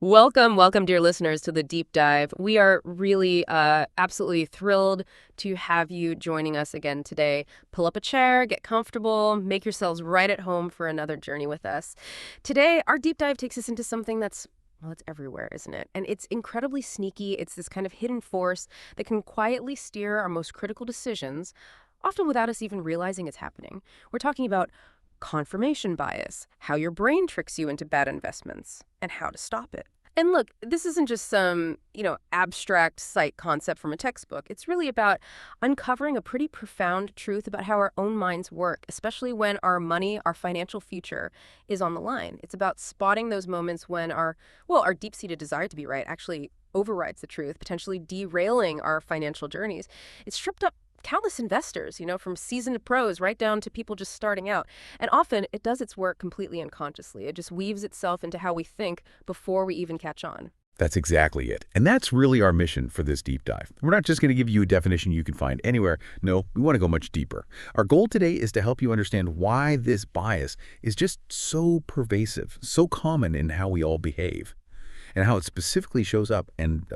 Welcome, dear listeners, to the deep dive. We are really absolutely thrilled to have you joining us again today. Pull up a chair, get comfortable, make yourselves right at home for another journey with us. Today, our deep dive takes us into something that's well, it's everywhere, isn't it? And it's incredibly sneaky. It's this kind of hidden force that can quietly steer our most critical decisions, often without us even realizing it's happening. We're talking about confirmation bias, how your brain tricks you into bad investments, and how to stop it. And look, this isn't just some, abstract psych concept from a textbook. It's really about uncovering a pretty profound truth about how our own minds work, especially when our money, our financial future is on the line. It's about spotting those moments when our deep-seated desire to be right actually overrides the truth, potentially derailing our financial journeys. It's stripped up countless investors, from seasoned pros right down to people just starting out. And often it does its work completely unconsciously. It just weaves itself into how we think before we even catch on. That's exactly it. And that's really our mission for this deep dive. We're not just going to give you a definition you can find anywhere. No, we want to go much deeper. Our goal today is to help you understand why this bias is just so pervasive, so common in how we all behave, and how it specifically shows up and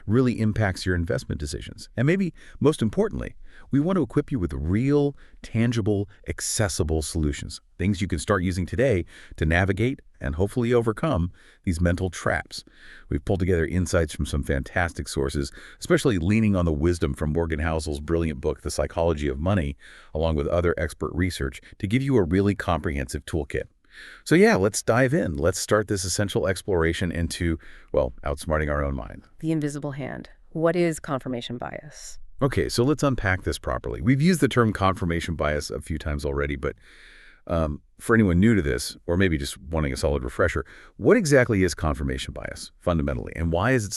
really impacts your investment decisions. And maybe most importantly, we want to equip you with real, tangible, accessible solutions, things you can start using today to navigate and hopefully overcome these mental traps. We've pulled together insights from some fantastic sources, especially leaning on the wisdom from Morgan Housel's brilliant book, The Psychology of Money, along with other expert research to give you a really comprehensive toolkit. So yeah, let's dive in. Let's start this essential exploration into, outsmarting our own mind. The invisible hand. What is confirmation bias? Okay, so let's unpack this properly. We've used the term confirmation bias a few times already, but for anyone new to this, or maybe just wanting a solid refresher, what exactly is confirmation bias fundamentally, and why is it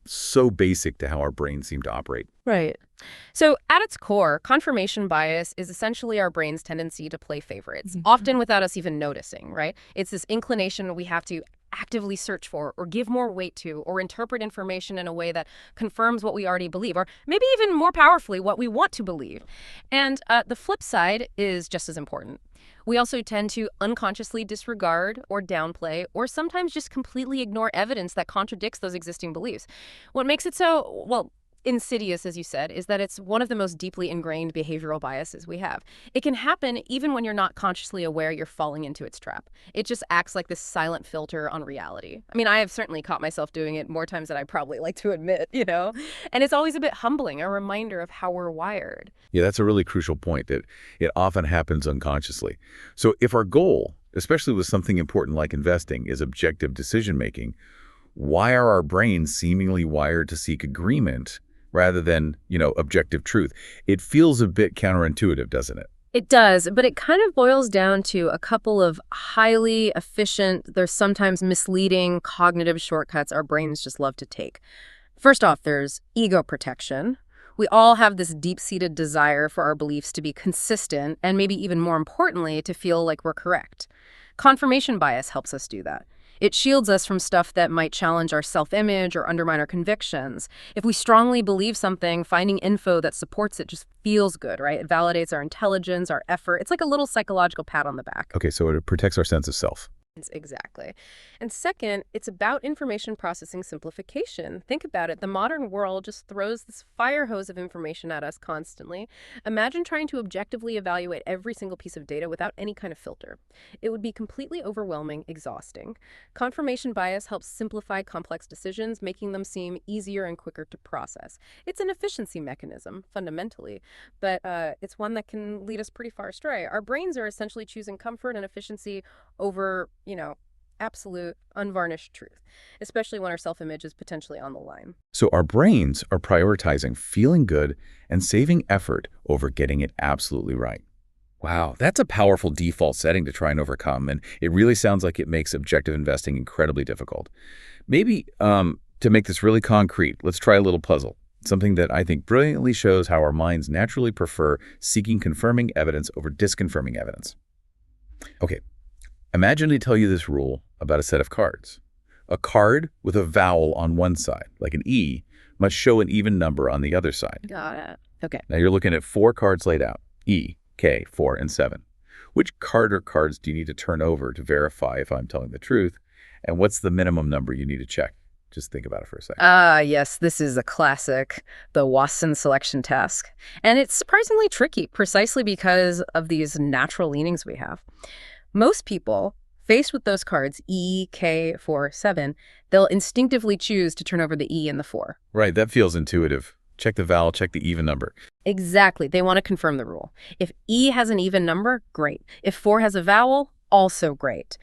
so basic to how our brains seem to operate? Right. So at its core, confirmation bias is essentially our brain's tendency to play favorites, often without us even noticing, right? It's this inclination we have to actively search for or give more weight to or interpret information in a way that confirms what we already believe, or maybe even more powerfully, what we want to believe. And the flip side is just as important. We also tend to unconsciously disregard or downplay or sometimes just completely ignore evidence that contradicts those existing beliefs. What makes it so, insidious, as you said, is that it's one of the most deeply ingrained behavioral biases we have. It can happen even when you're not consciously aware you're falling into its trap. It just acts like this silent filter on reality. I mean, I have certainly caught myself doing it more times than I probably like to admit, And it's always a bit humbling, a reminder of how we're wired. Yeah, that's a really crucial point, that it often happens unconsciously. So if our goal, especially with something important like investing, is objective decision-making, why are our brains seemingly wired to seek agreement rather than, objective truth? It feels a bit counterintuitive, doesn't it? It does, but it kind of boils down to a couple of highly efficient, there's sometimes misleading cognitive shortcuts our brains just love to take. First off, there's ego protection. We all have this deep-seated desire for our beliefs to be consistent and maybe even more importantly, to feel like we're correct. Confirmation bias helps us do that. It shields us from stuff that might challenge our self-image or undermine our convictions. If we strongly believe something, finding info that supports it just feels good, right? It validates our intelligence, our effort. It's like a little psychological pat on the back. Okay, so it protects our sense of self. Exactly. And second, it's about information processing simplification. Think about it. The modern world just throws this fire hose of information at us constantly. Imagine trying to objectively evaluate every single piece of data without any kind of filter. It would be completely overwhelming, exhausting. Confirmation bias helps simplify complex decisions, making them seem easier and quicker to process. It's an efficiency mechanism, fundamentally, but it's one that can lead us pretty far astray. Our brains are essentially choosing comfort and efficiency over absolute, unvarnished truth, especially when our self-image is potentially on the line. So our brains are prioritizing feeling good and saving effort over getting it absolutely right. Wow, that's a powerful default setting to try and overcome, and it really sounds like it makes objective investing incredibly difficult. Maybe to make this really concrete, let's try a little puzzle, something that I think brilliantly shows how our minds naturally prefer seeking confirming evidence over disconfirming evidence. Okay. Imagine they tell you this rule about a set of cards. A card with a vowel on one side, like an E, must show an even number on the other side. Got it. Okay. Now you're looking at 4 cards laid out, E, K, 4, and 7. Which card or cards do you need to turn over to verify if I'm telling the truth? And what's the minimum number you need to check? Just think about it for a second. Yes, this is a classic, the Watson selection task. And it's surprisingly tricky, precisely because of these natural leanings we have. Most people, faced with those cards, E, K, 4, 7, they'll instinctively choose to turn over the E and the 4. Right, that feels intuitive. Check the vowel, check the even number. Exactly. They want to confirm the rule. If E has an even number, great. If 4 has a vowel, also great.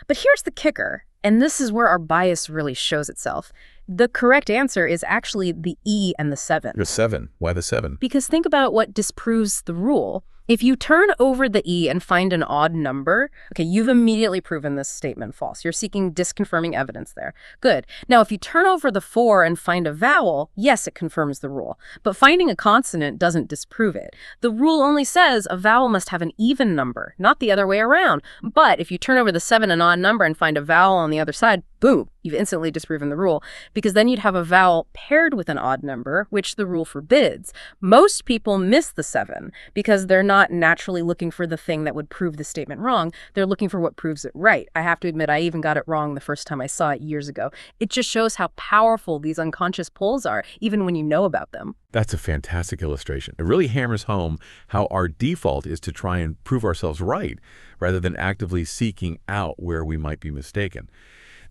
But here's the kicker, and this is where our bias really shows itself. The correct answer is actually the E and the 7. The 7. Why the 7? Because think about what disproves the rule. If you turn over the E and find an odd number, okay, you've immediately proven this statement false. You're seeking disconfirming evidence there. Good. Now, if you turn over the 4 and find a vowel, yes, it confirms the rule. But finding a consonant doesn't disprove it. The rule only says a vowel must have an even number, not the other way around. But if you turn over the 7, an odd number, and find a vowel on the other side, boom, you've instantly disproven the rule, because then you'd have a vowel paired with an odd number, which the rule forbids. Most people miss the 7 because they're not naturally looking for the thing that would prove the statement wrong. They're looking for what proves it right. I have to admit, I even got it wrong the first time I saw it years ago. It just shows how powerful these unconscious pulls are, even when you know about them. That's a fantastic illustration. It really hammers home how our default is to try and prove ourselves right, rather than actively seeking out where we might be mistaken.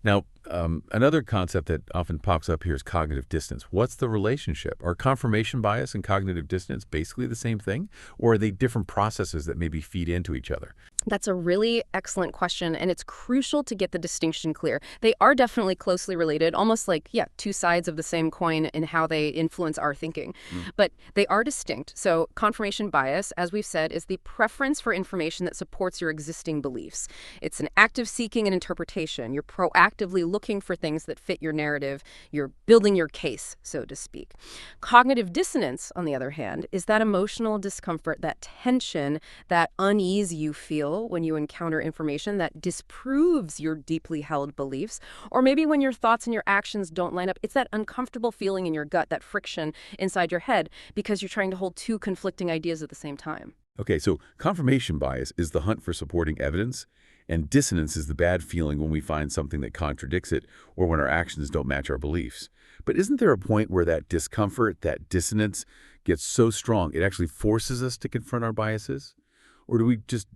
Now, another concept that often pops up here is cognitive dissonance. What's the relationship? Are confirmation bias and cognitive dissonance basically the same thing? Or are they different processes that maybe feed into each other? That's a really excellent question, and it's crucial to get the distinction clear. They are definitely closely related, almost like, yeah, two sides of the same coin in how they influence our thinking. But they are distinct. So confirmation bias, as we've said, is the preference for information that supports your existing beliefs. It's an active seeking and interpretation. You're proactively looking for things that fit your narrative. You're building your case, so to speak. Cognitive dissonance, on the other hand, is that emotional discomfort, that tension, that unease you feel when you encounter information that disproves your deeply held beliefs, or maybe when your thoughts and your actions don't line up. It's that uncomfortable feeling in your gut, that friction inside your head, because you're trying to hold two conflicting ideas at the same time. Okay, so confirmation bias is the hunt for supporting evidence, and dissonance is the bad feeling when we find something that contradicts it or when our actions don't match our beliefs. But isn't there a point where that discomfort, that dissonance, gets so strong it actually forces us to confront our biases? Or do we just,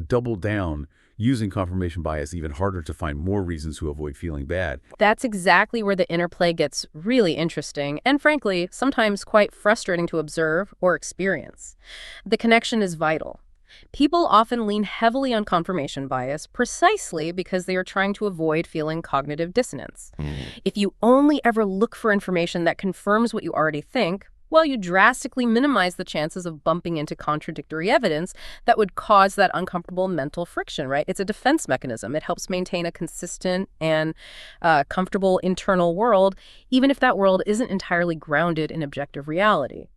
double down using confirmation bias even harder to find more reasons to avoid feeling bad? That's exactly where the interplay gets really interesting and, frankly, sometimes quite frustrating to observe or experience. The connection is vital. People often lean heavily on confirmation bias precisely because they are trying to avoid feeling cognitive dissonance. If you only ever look for information that confirms what you already think, well, you drastically minimize the chances of bumping into contradictory evidence that would cause that uncomfortable mental friction, right? It's a defense mechanism. It helps maintain a consistent and comfortable internal world, even if that world isn't entirely grounded in objective reality.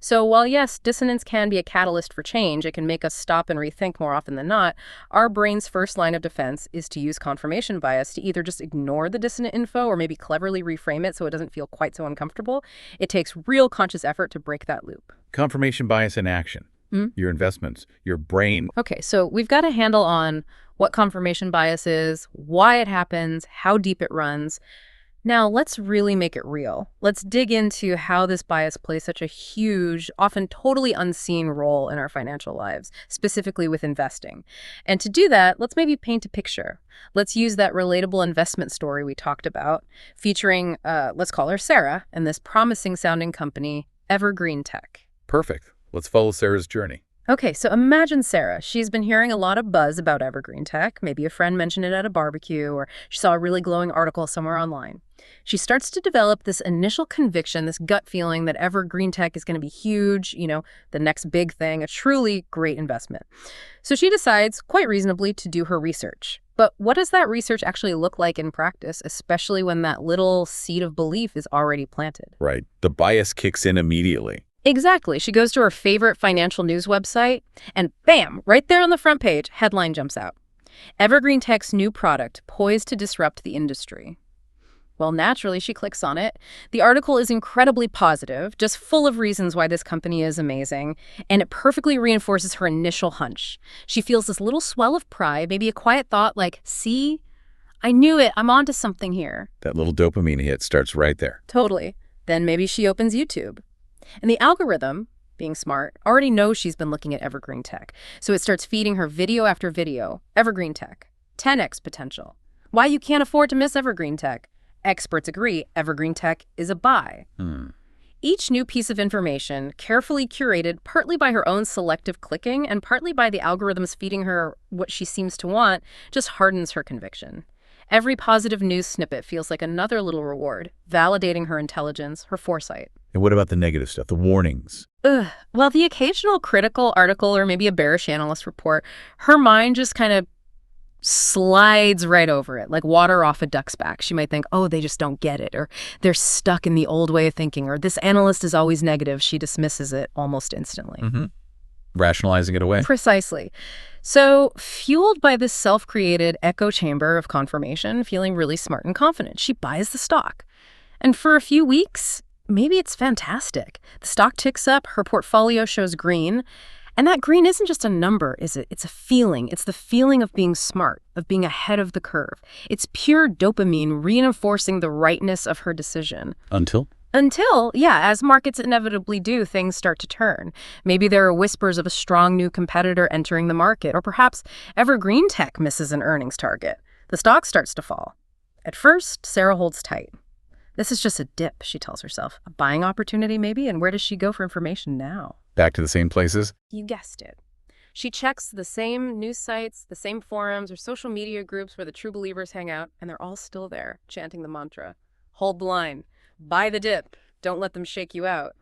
So while, yes, dissonance can be a catalyst for change, it can make us stop and rethink more often than not, our brain's first line of defense is to use confirmation bias to either just ignore the dissonant info or maybe cleverly reframe it so it doesn't feel quite so uncomfortable. It takes real conscious effort to break that loop. Confirmation bias in action. Your investments, your brain. Okay, so we've got a handle on what confirmation bias is, why it happens, how deep it runs. Now, let's really make it real. Let's dig into how this bias plays such a huge, often totally unseen role in our financial lives, specifically with investing. And to do that, let's maybe paint a picture. Let's use that relatable investment story we talked about, featuring, let's call her Sarah, and this promising-sounding company, Evergreen Tech. Perfect. Let's follow Sarah's journey. Okay, so imagine Sarah. She's been hearing a lot of buzz about Evergreen Tech. Maybe a friend mentioned it at a barbecue, or she saw a really glowing article somewhere online. She starts to develop this initial conviction, this gut feeling that Evergreen Tech is going to be huge, the next big thing, a truly great investment. So she decides, quite reasonably, to do her research. But what does that research actually look like in practice, especially when that little seed of belief is already planted? Right. The bias kicks in immediately. Exactly. She goes to her favorite financial news website, and bam, right there on the front page, headline jumps out. Evergreen Tech's new product poised to disrupt the industry. Well, naturally, she clicks on it. The article is incredibly positive, just full of reasons why this company is amazing, and it perfectly reinforces her initial hunch. She feels this little swell of pride, maybe a quiet thought like, see, I knew it. I'm onto something here. That little dopamine hit starts right there. Totally. Then maybe she opens YouTube. And the algorithm, being smart, already knows she's been looking at evergreen tech. So it starts feeding her video after video. Evergreen tech. 10x potential. Why you can't afford to miss evergreen tech. Experts agree evergreen tech is a buy. Each new piece of information, carefully curated partly by her own selective clicking and partly by the algorithms feeding her what she seems to want, just hardens her conviction. Every positive news snippet feels like another little reward, validating her intelligence, her foresight. And what about the negative stuff, the warnings? Well, the occasional critical article or maybe a bearish analyst report, her mind just kind of slides right over it, like water off a duck's back. She might think, oh, they just don't get it, or they're stuck in the old way of thinking, or this analyst is always negative. She dismisses it almost instantly. Rationalizing it away. Precisely. So, fueled by this self-created echo chamber of confirmation, feeling really smart and confident, she buys the stock. And for a few weeks, maybe it's fantastic. The stock ticks up, her portfolio shows green. And that green isn't just a number, is it? It's a feeling. It's the feeling of being smart, of being ahead of the curve. It's pure dopamine reinforcing the rightness of her decision. Until, as markets inevitably do, things start to turn. Maybe there are whispers of a strong new competitor entering the market, or perhaps evergreen tech misses an earnings target. The stock starts to fall. At first, Sarah holds tight. This is just a dip, she tells herself. A buying opportunity, maybe? And where does she go for information now? back to the same places? You guessed it. She checks the same news sites, the same forums, or social media groups where the true believers hang out, and they're all still there, chanting the mantra. Hold the line. Buy the dip. Don't let them shake you out.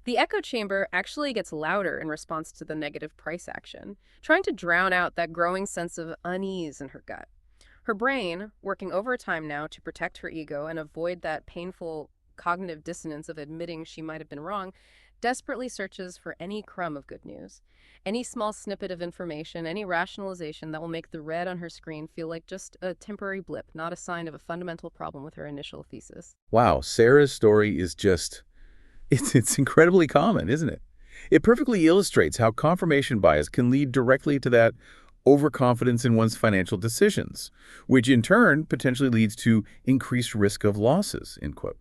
The echo chamber actually gets louder in response to the negative price action, trying to drown out that growing sense of unease in her gut. Her brain, working overtime now to protect her ego and avoid that painful cognitive dissonance of admitting she might have been wrong, desperately searches for any crumb of good news, any small snippet of information, any rationalization that will make the red on her screen feel like just a temporary blip, not a sign of a fundamental problem with her initial thesis. Wow, Sarah's story is just, it's incredibly common, isn't it? It perfectly illustrates how confirmation bias can lead directly to that overconfidence in one's financial decisions, which in turn potentially leads to increased risk of losses, end quote.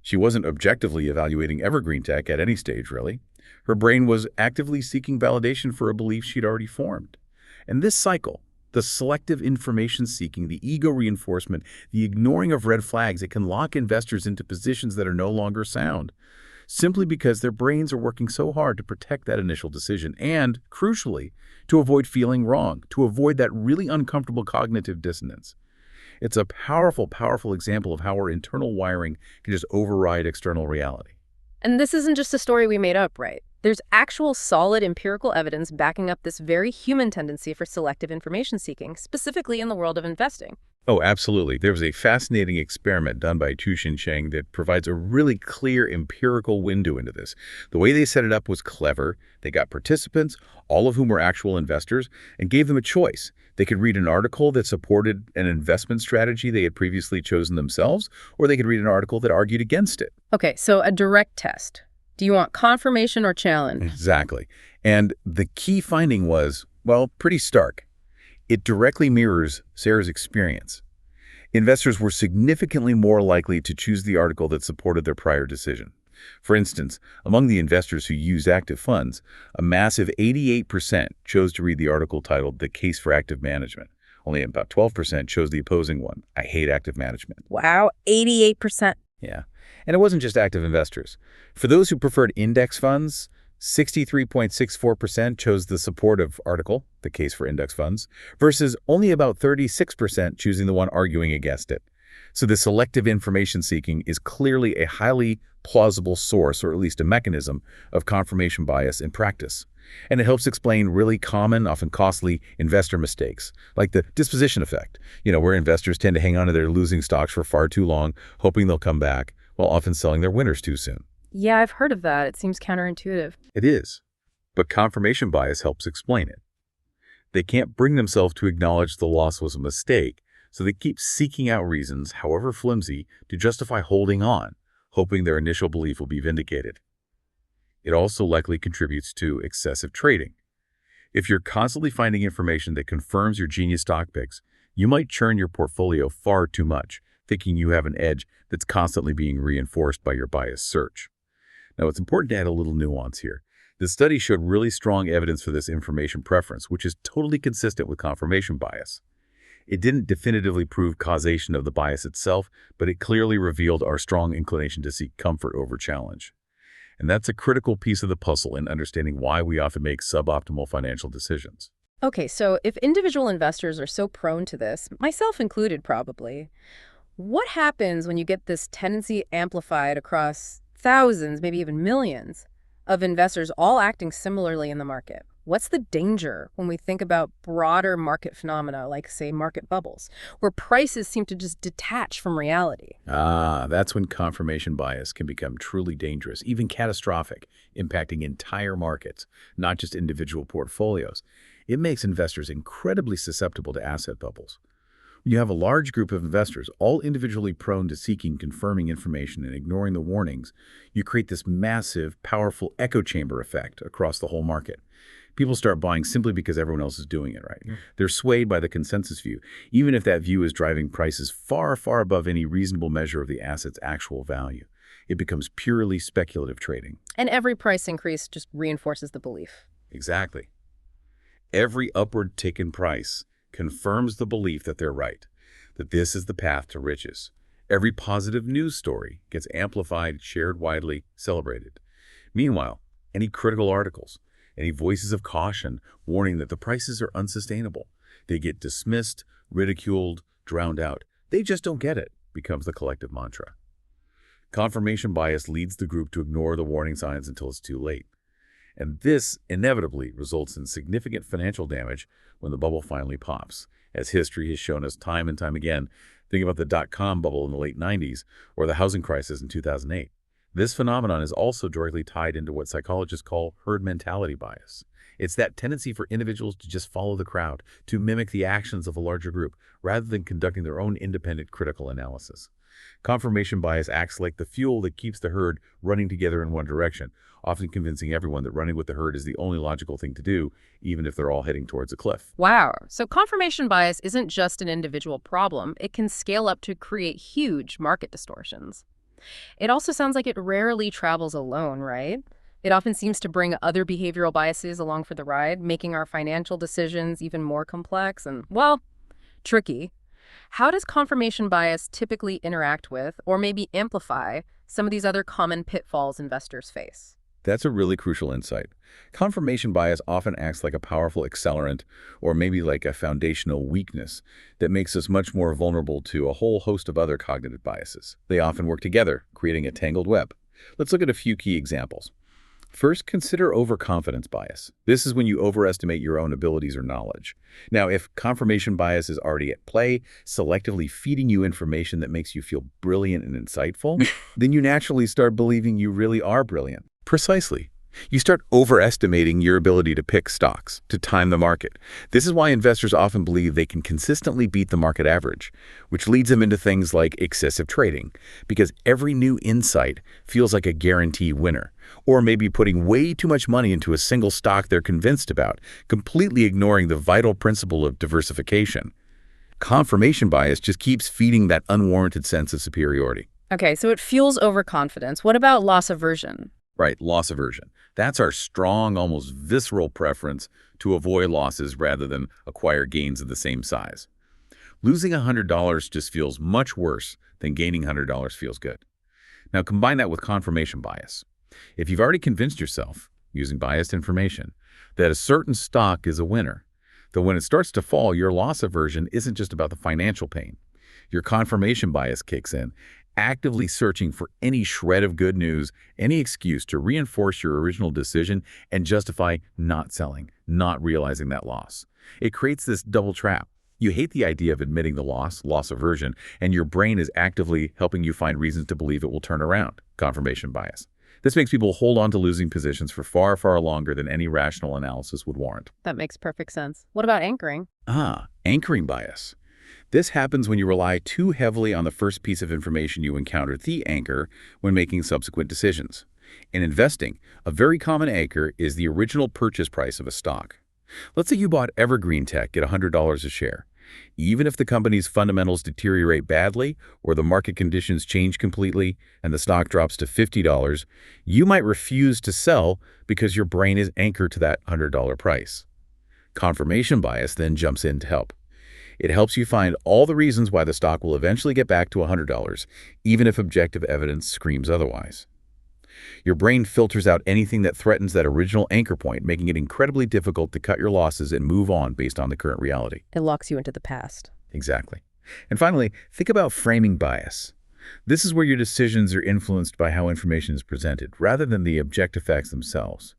She wasn't objectively evaluating evergreen tech at any stage, really. Her brain was actively seeking validation for a belief she'd already formed. And this cycle, the selective information seeking, the ego reinforcement, the ignoring of red flags, it can lock investors into positions that are no longer sound, simply because their brains are working so hard to protect that initial decision and, crucially, to avoid feeling wrong, to avoid that really uncomfortable cognitive dissonance. It's a powerful, powerful example of how our internal wiring can just override external reality. And this isn't just a story we made up, right? There's actual solid empirical evidence backing up this very human tendency for selective information seeking, specifically in the world of investing. Oh, absolutely. There was a fascinating experiment done by Tu-Shin Cheng that provides a really clear empirical window into this. The way they set it up was clever. They got participants, all of whom were actual investors, and gave them a choice. They could read an article that supported an investment strategy they had previously chosen themselves, or they could read an article that argued against it. Okay, so a direct test. Do you want confirmation or challenge? Exactly. And the key finding was, well, pretty stark. It directly mirrors Sarah's experience. Investors were significantly more likely to choose the article that supported their prior decision. For instance, among the investors who used active funds, a massive 88% chose to read the article titled "The Case for Active Management." Only about 12% chose the opposing one, "I Hate Active Management." Wow, 88%. Yeah. And it wasn't just active investors. For those who preferred index funds, 63.64% chose the supportive article, "The Case for Index Funds," versus only about 36% choosing the one arguing against it. So the selective information seeking is clearly a highly plausible source, or at least a mechanism, of confirmation bias in practice. And it helps explain really common, often costly investor mistakes, like the disposition effect, where investors tend to hang on to their losing stocks for far too long, hoping they'll come back, while often selling their winners too soon. Yeah, I've heard of that. It seems counterintuitive. It is. But confirmation bias helps explain it. They can't bring themselves to acknowledge the loss was a mistake, so they keep seeking out reasons, however flimsy, to justify holding on, hoping their initial belief will be vindicated. It also likely contributes to excessive trading. If you're constantly finding information that confirms your genius stock picks, You might churn your portfolio far too much, thinking you have an edge that's constantly being reinforced by your bias search. Now, it's important to add a little nuance here. The study showed really strong evidence for this information preference, which is totally consistent with confirmation bias. It didn't definitively prove causation of the bias itself, but it clearly revealed our strong inclination to seek comfort over challenge. And that's a critical piece of the puzzle in understanding why we often make suboptimal financial decisions. Okay, so if individual investors are so prone to this, myself included probably, what happens when you get this tendency amplified across thousands, maybe even millions of investors all acting similarly in the market? What's the danger when we think about broader market phenomena like, say, market bubbles, where prices seem to just detach from reality? That's when confirmation bias can become truly dangerous, even catastrophic, impacting entire markets, not just individual portfolios. It makes investors incredibly susceptible to asset bubbles. When you have a large group of investors, all individually prone to seeking confirming information and ignoring the warnings, you create this massive, powerful echo chamber effect across the whole market. People start buying simply because everyone else is doing it, right? They're swayed by the consensus view, even if that view is driving prices far, far above any reasonable measure of the asset's actual value. It becomes purely speculative trading. And every price increase just reinforces the belief. Exactly. Every upward tick in price confirms the belief that they're right, that this is the path to riches. Every positive news story gets amplified, shared widely, celebrated. Meanwhile, any critical articles, any voices of caution warning that the prices are unsustainable, they get dismissed, ridiculed, drowned out. They just don't get it, becomes the collective mantra. Confirmation bias leads the group to ignore the warning signs until it's too late. And this inevitably results in significant financial damage when the bubble finally pops. As history has shown us time and time again, think about the dot-com bubble in the late 90s or the housing crisis in 2008. This phenomenon is also directly tied into what psychologists call herd mentality bias. It's that tendency for individuals to just follow the crowd, to mimic the actions of a larger group, rather than conducting their own independent critical analysis. Confirmation bias acts like the fuel that keeps the herd running together in one direction, often convincing everyone that running with the herd is the only logical thing to do, even if they're all heading towards a cliff. Wow. So confirmation bias isn't just an individual problem. It can scale up to create huge market distortions. It also sounds like it rarely travels alone, right? It often seems to bring other behavioral biases along for the ride, making our financial decisions even more complex and, well, tricky. How does confirmation bias typically interact with, or maybe amplify, some of these other common pitfalls investors face? That's a really crucial insight. Confirmation bias often acts like a powerful accelerant, or maybe like a foundational weakness that makes us much more vulnerable to a whole host of other cognitive biases. They often work together, creating a tangled web. Let's look at a few key examples. First, consider overconfidence bias. This is when you overestimate your own abilities or knowledge. Now, if confirmation bias is already at play, selectively feeding you information that makes you feel brilliant and insightful, then you naturally start believing you really are brilliant. Precisely. You start overestimating your ability to pick stocks, to time the market. This is why investors often believe they can consistently beat the market average, which leads them into things like excessive trading, because every new insight feels like a guaranteed winner, or maybe putting way too much money into a single stock they're convinced about, completely ignoring the vital principle of diversification. Confirmation bias just keeps feeding that unwarranted sense of superiority. Okay, so it fuels overconfidence. What about loss aversion? Right, loss aversion. That's our strong, almost visceral preference to avoid losses rather than acquire gains of the same size. Losing $100 just feels much worse than gaining $100 feels good. Now combine that with confirmation bias. If you've already convinced yourself, using biased information, that a certain stock is a winner, then when it starts to fall, your loss aversion isn't just about the financial pain. Your confirmation bias kicks in, actively searching for any shred of good news, any excuse to reinforce your original decision and justify not selling, not realizing that loss. It creates this double trap. You hate the idea of admitting the loss aversion, and your brain is actively helping you find reasons to believe it will turn around, confirmation bias. This makes people hold on to losing positions for far, far longer than any rational analysis would warrant. That makes perfect sense. What about anchoring? Anchoring bias. This happens when you rely too heavily on the first piece of information you encounter, the anchor, when making subsequent decisions. In investing, a very common anchor is the original purchase price of a stock. Let's say you bought Evergreen Tech at $100 a share. Even if the company's fundamentals deteriorate badly or the market conditions change completely and the stock drops to $50, you might refuse to sell because your brain is anchored to that $100 price. Confirmation bias then jumps in to help. It helps you find all the reasons why the stock will eventually get back to $100, even if objective evidence screams otherwise. Your brain filters out anything that threatens that original anchor point, making it incredibly difficult to cut your losses and move on based on the current reality. It locks you into the past. Exactly. And finally, think about framing bias. This is where your decisions are influenced by how information is presented, rather than the objective facts themselves.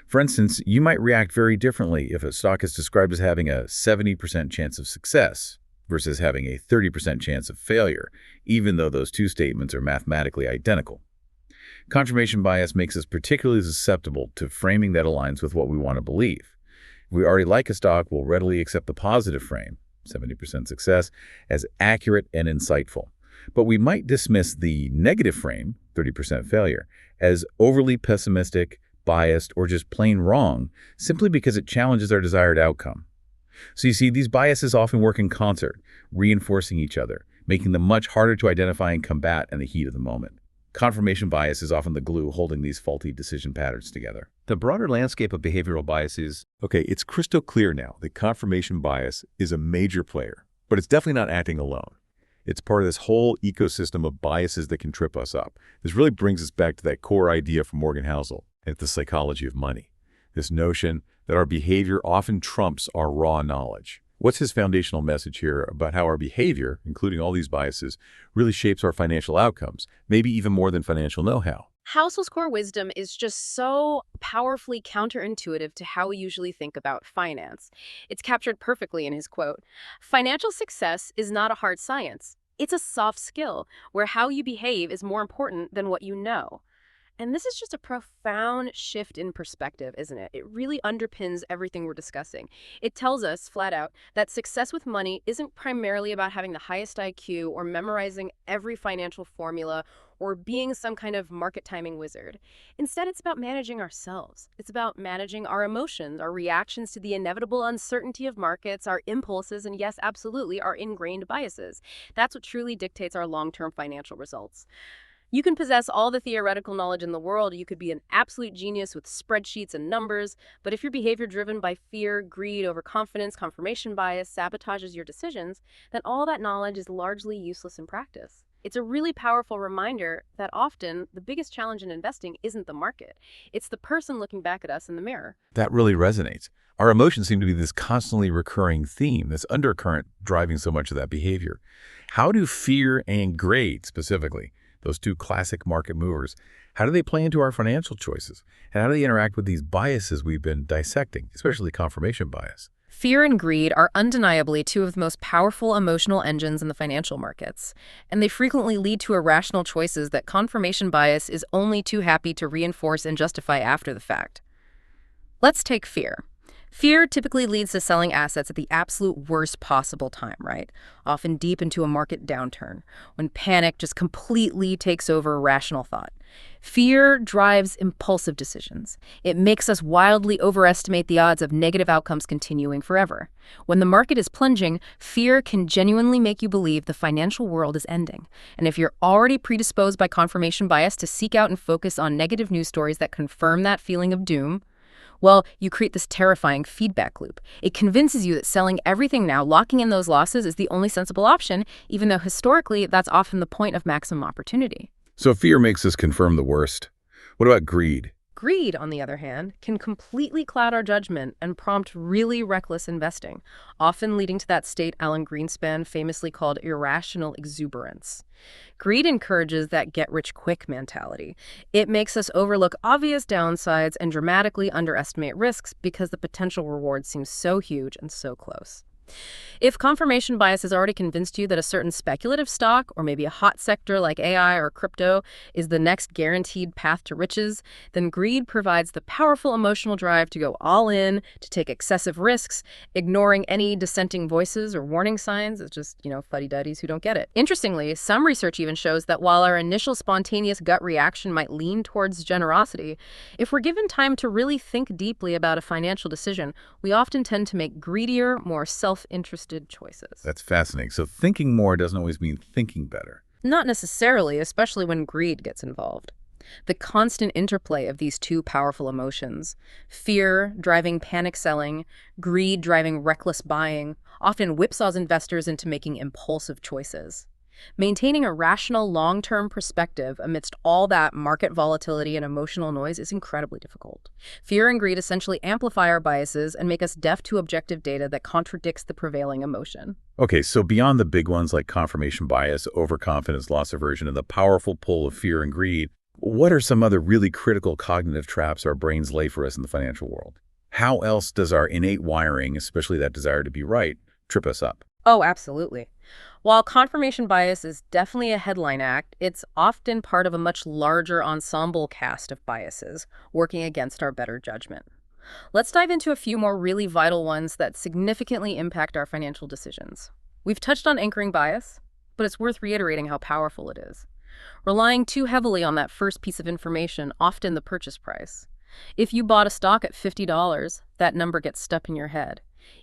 For instance, you might react very differently if a stock is described as having a 70% chance of success versus having a 30% chance of failure, even though those two statements are mathematically identical. Confirmation bias makes us particularly susceptible to framing that aligns with what we want to believe. If we already like a stock, we'll readily accept the positive frame, 70% success, as accurate and insightful. But we might dismiss the negative frame, 30% failure, as overly pessimistic, biased, or just plain wrong, simply because it challenges our desired outcome. So you see, these biases often work in concert, reinforcing each other, making them much harder to identify and combat in the heat of the moment. Confirmation bias is often the glue holding these faulty decision patterns together. The broader landscape of behavioral biases, okay, it's crystal clear now that confirmation bias is a major player, but it's definitely not acting alone. It's part of this whole ecosystem of biases that can trip us up. This really brings us back to that core idea from Morgan Housel and the psychology of money. This notion that our behavior often trumps our raw knowledge. What's his foundational message here about how our behavior, including all these biases, really shapes our financial outcomes, maybe even more than financial know-how? Housel's core wisdom is just so powerfully counterintuitive to how we usually think about finance. It's captured perfectly in his quote. Financial success is not a hard science. It's a soft skill where how you behave is more important than what you know. And this is just a profound shift in perspective, isn't it? It really underpins everything we're discussing. It tells us, flat out, that success with money isn't primarily about having the highest IQ or memorizing every financial formula or being some kind of market timing wizard. Instead, it's about managing ourselves. It's about managing our emotions, our reactions to the inevitable uncertainty of markets, our impulses, and yes, absolutely, our ingrained biases. That's what truly dictates our long-term financial results. You can possess all the theoretical knowledge in the world, you could be an absolute genius with spreadsheets and numbers, but if your behavior driven by fear, greed, overconfidence, confirmation bias sabotages your decisions, then all that knowledge is largely useless in practice. It's a really powerful reminder that often the biggest challenge in investing isn't the market. It's the person looking back at us in the mirror. That really resonates. Our emotions seem to be this constantly recurring theme, this undercurrent driving so much of that behavior. How do fear and greed, specifically, those two classic market movers, how do they play into our financial choices? And how do they interact with these biases we've been dissecting, especially confirmation bias? Fear and greed are undeniably two of the most powerful emotional engines in the financial markets, and they frequently lead to irrational choices that confirmation bias is only too happy to reinforce and justify after the fact. Let's take fear. Fear typically leads to selling assets at the absolute worst possible time, right? Often deep into a market downturn, when panic just completely takes over rational thought. Fear drives impulsive decisions. It makes us wildly overestimate the odds of negative outcomes continuing forever. When the market is plunging, fear can genuinely make you believe the financial world is ending. And if you're already predisposed by confirmation bias to seek out and focus on negative news stories that confirm that feeling of doom, well, you create this terrifying feedback loop. It convinces you that selling everything now, locking in those losses, is the only sensible option, even though historically that's often the point of maximum opportunity. So fear makes us confirm the worst. What about greed? Greed, on the other hand, can completely cloud our judgment and prompt really reckless investing, often leading to that state Alan Greenspan famously called irrational exuberance. Greed encourages that get-rich-quick mentality. It makes us overlook obvious downsides and dramatically underestimate risks because the potential reward seems so huge and so close. If confirmation bias has already convinced you that a certain speculative stock or maybe a hot sector like AI or crypto is the next guaranteed path to riches, then greed provides the powerful emotional drive to go all in, to take excessive risks, ignoring any dissenting voices or warning signs. It's just, fuddy-duddies who don't get it. Interestingly, some research even shows that while our initial spontaneous gut reaction might lean towards generosity, if we're given time to really think deeply about a financial decision, we often tend to make greedier, more self self-interested choices. That's fascinating. So thinking more doesn't always mean thinking better. Not necessarily, especially when greed gets involved. The constant interplay of these two powerful emotions, fear driving panic selling, greed driving reckless buying, often whipsaws investors into making impulsive choices. Maintaining a rational long-term perspective amidst all that market volatility and emotional noise is incredibly difficult. Fear and greed essentially amplify our biases and make us deaf to objective data that contradicts the prevailing emotion. Okay, so beyond the big ones like confirmation bias, overconfidence, loss aversion, and the powerful pull of fear and greed, what are some other really critical cognitive traps our brains lay for us in the financial world? How else does our innate wiring, especially that desire to be right, trip us up? Oh, absolutely. While confirmation bias is definitely a headline act, it's often part of a much larger ensemble cast of biases working against our better judgment. Let's dive into a few more really vital ones that significantly impact our financial decisions. We've touched on anchoring bias, but it's worth reiterating how powerful it is. Relying too heavily on that first piece of information, often the purchase price. If you bought a stock at $50, that number gets stuck in your head.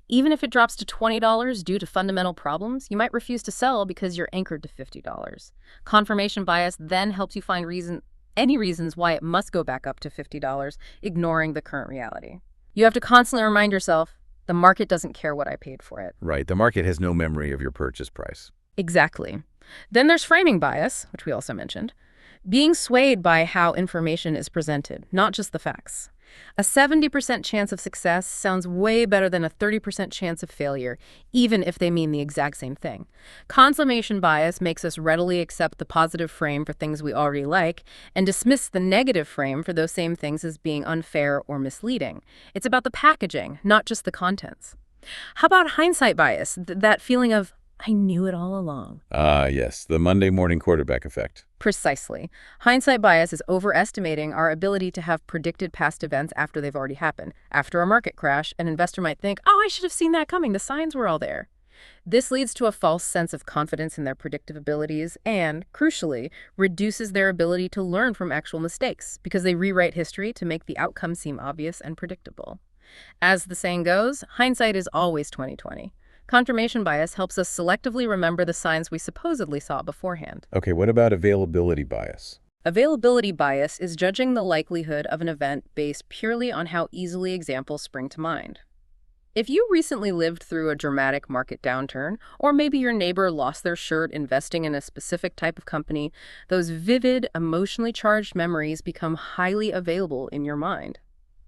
Even if it drops to $20 due to fundamental problems, you might refuse to sell because you're anchored to $50. Confirmation bias then helps you find any reasons why it must go back up to $50, ignoring the current reality. You have to constantly remind yourself, the market doesn't care what I paid for it. Right, the market has no memory of your purchase price. Exactly. Then there's framing bias, which we also mentioned. Being swayed by how information is presented, not just the facts. A 70% chance of success sounds way better than a 30% chance of failure, even if they mean the exact same thing. Confirmation bias makes us readily accept the positive frame for things we already like and dismiss the negative frame for those same things as being unfair or misleading. It's about the packaging, not just the contents. How about hindsight bias, that feeling of, I knew it all along? Ah, yes, the Monday morning quarterback effect. Precisely. Hindsight bias is overestimating our ability to have predicted past events after they've already happened. After a market crash, an investor might think, oh, I should have seen that coming. The signs were all there. This leads to a false sense of confidence in their predictive abilities and, crucially, reduces their ability to learn from actual mistakes because they rewrite history to make the outcome seem obvious and predictable. As the saying goes, hindsight is always 20/20. Confirmation bias helps us selectively remember the signs we supposedly saw beforehand. Okay, what about availability bias? Availability bias is judging the likelihood of an event based purely on how easily examples spring to mind. If you recently lived through a dramatic market downturn, or maybe your neighbor lost their shirt investing in a specific type of company, those vivid, emotionally charged memories become highly available in your mind.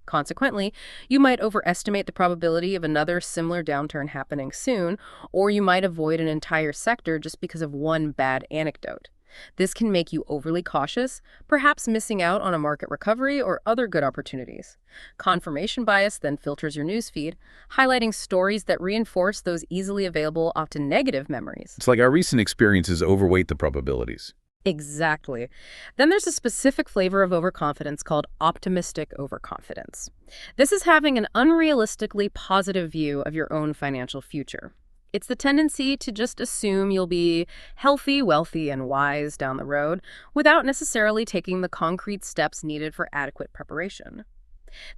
Consequently, you might overestimate the probability of another similar downturn happening soon, or you might avoid an entire sector just because of one bad anecdote. This can make you overly cautious, perhaps missing out on a market recovery or other good opportunities. Confirmation bias then filters your newsfeed, highlighting stories that reinforce those easily available, often negative memories. It's like our recent experiences overweight the probabilities. Exactly. Then there's a specific flavor of overconfidence called optimistic overconfidence. This is having an unrealistically positive view of your own financial future. It's the tendency to just assume you'll be healthy, wealthy, and wise down the road without necessarily taking the concrete steps needed for adequate preparation.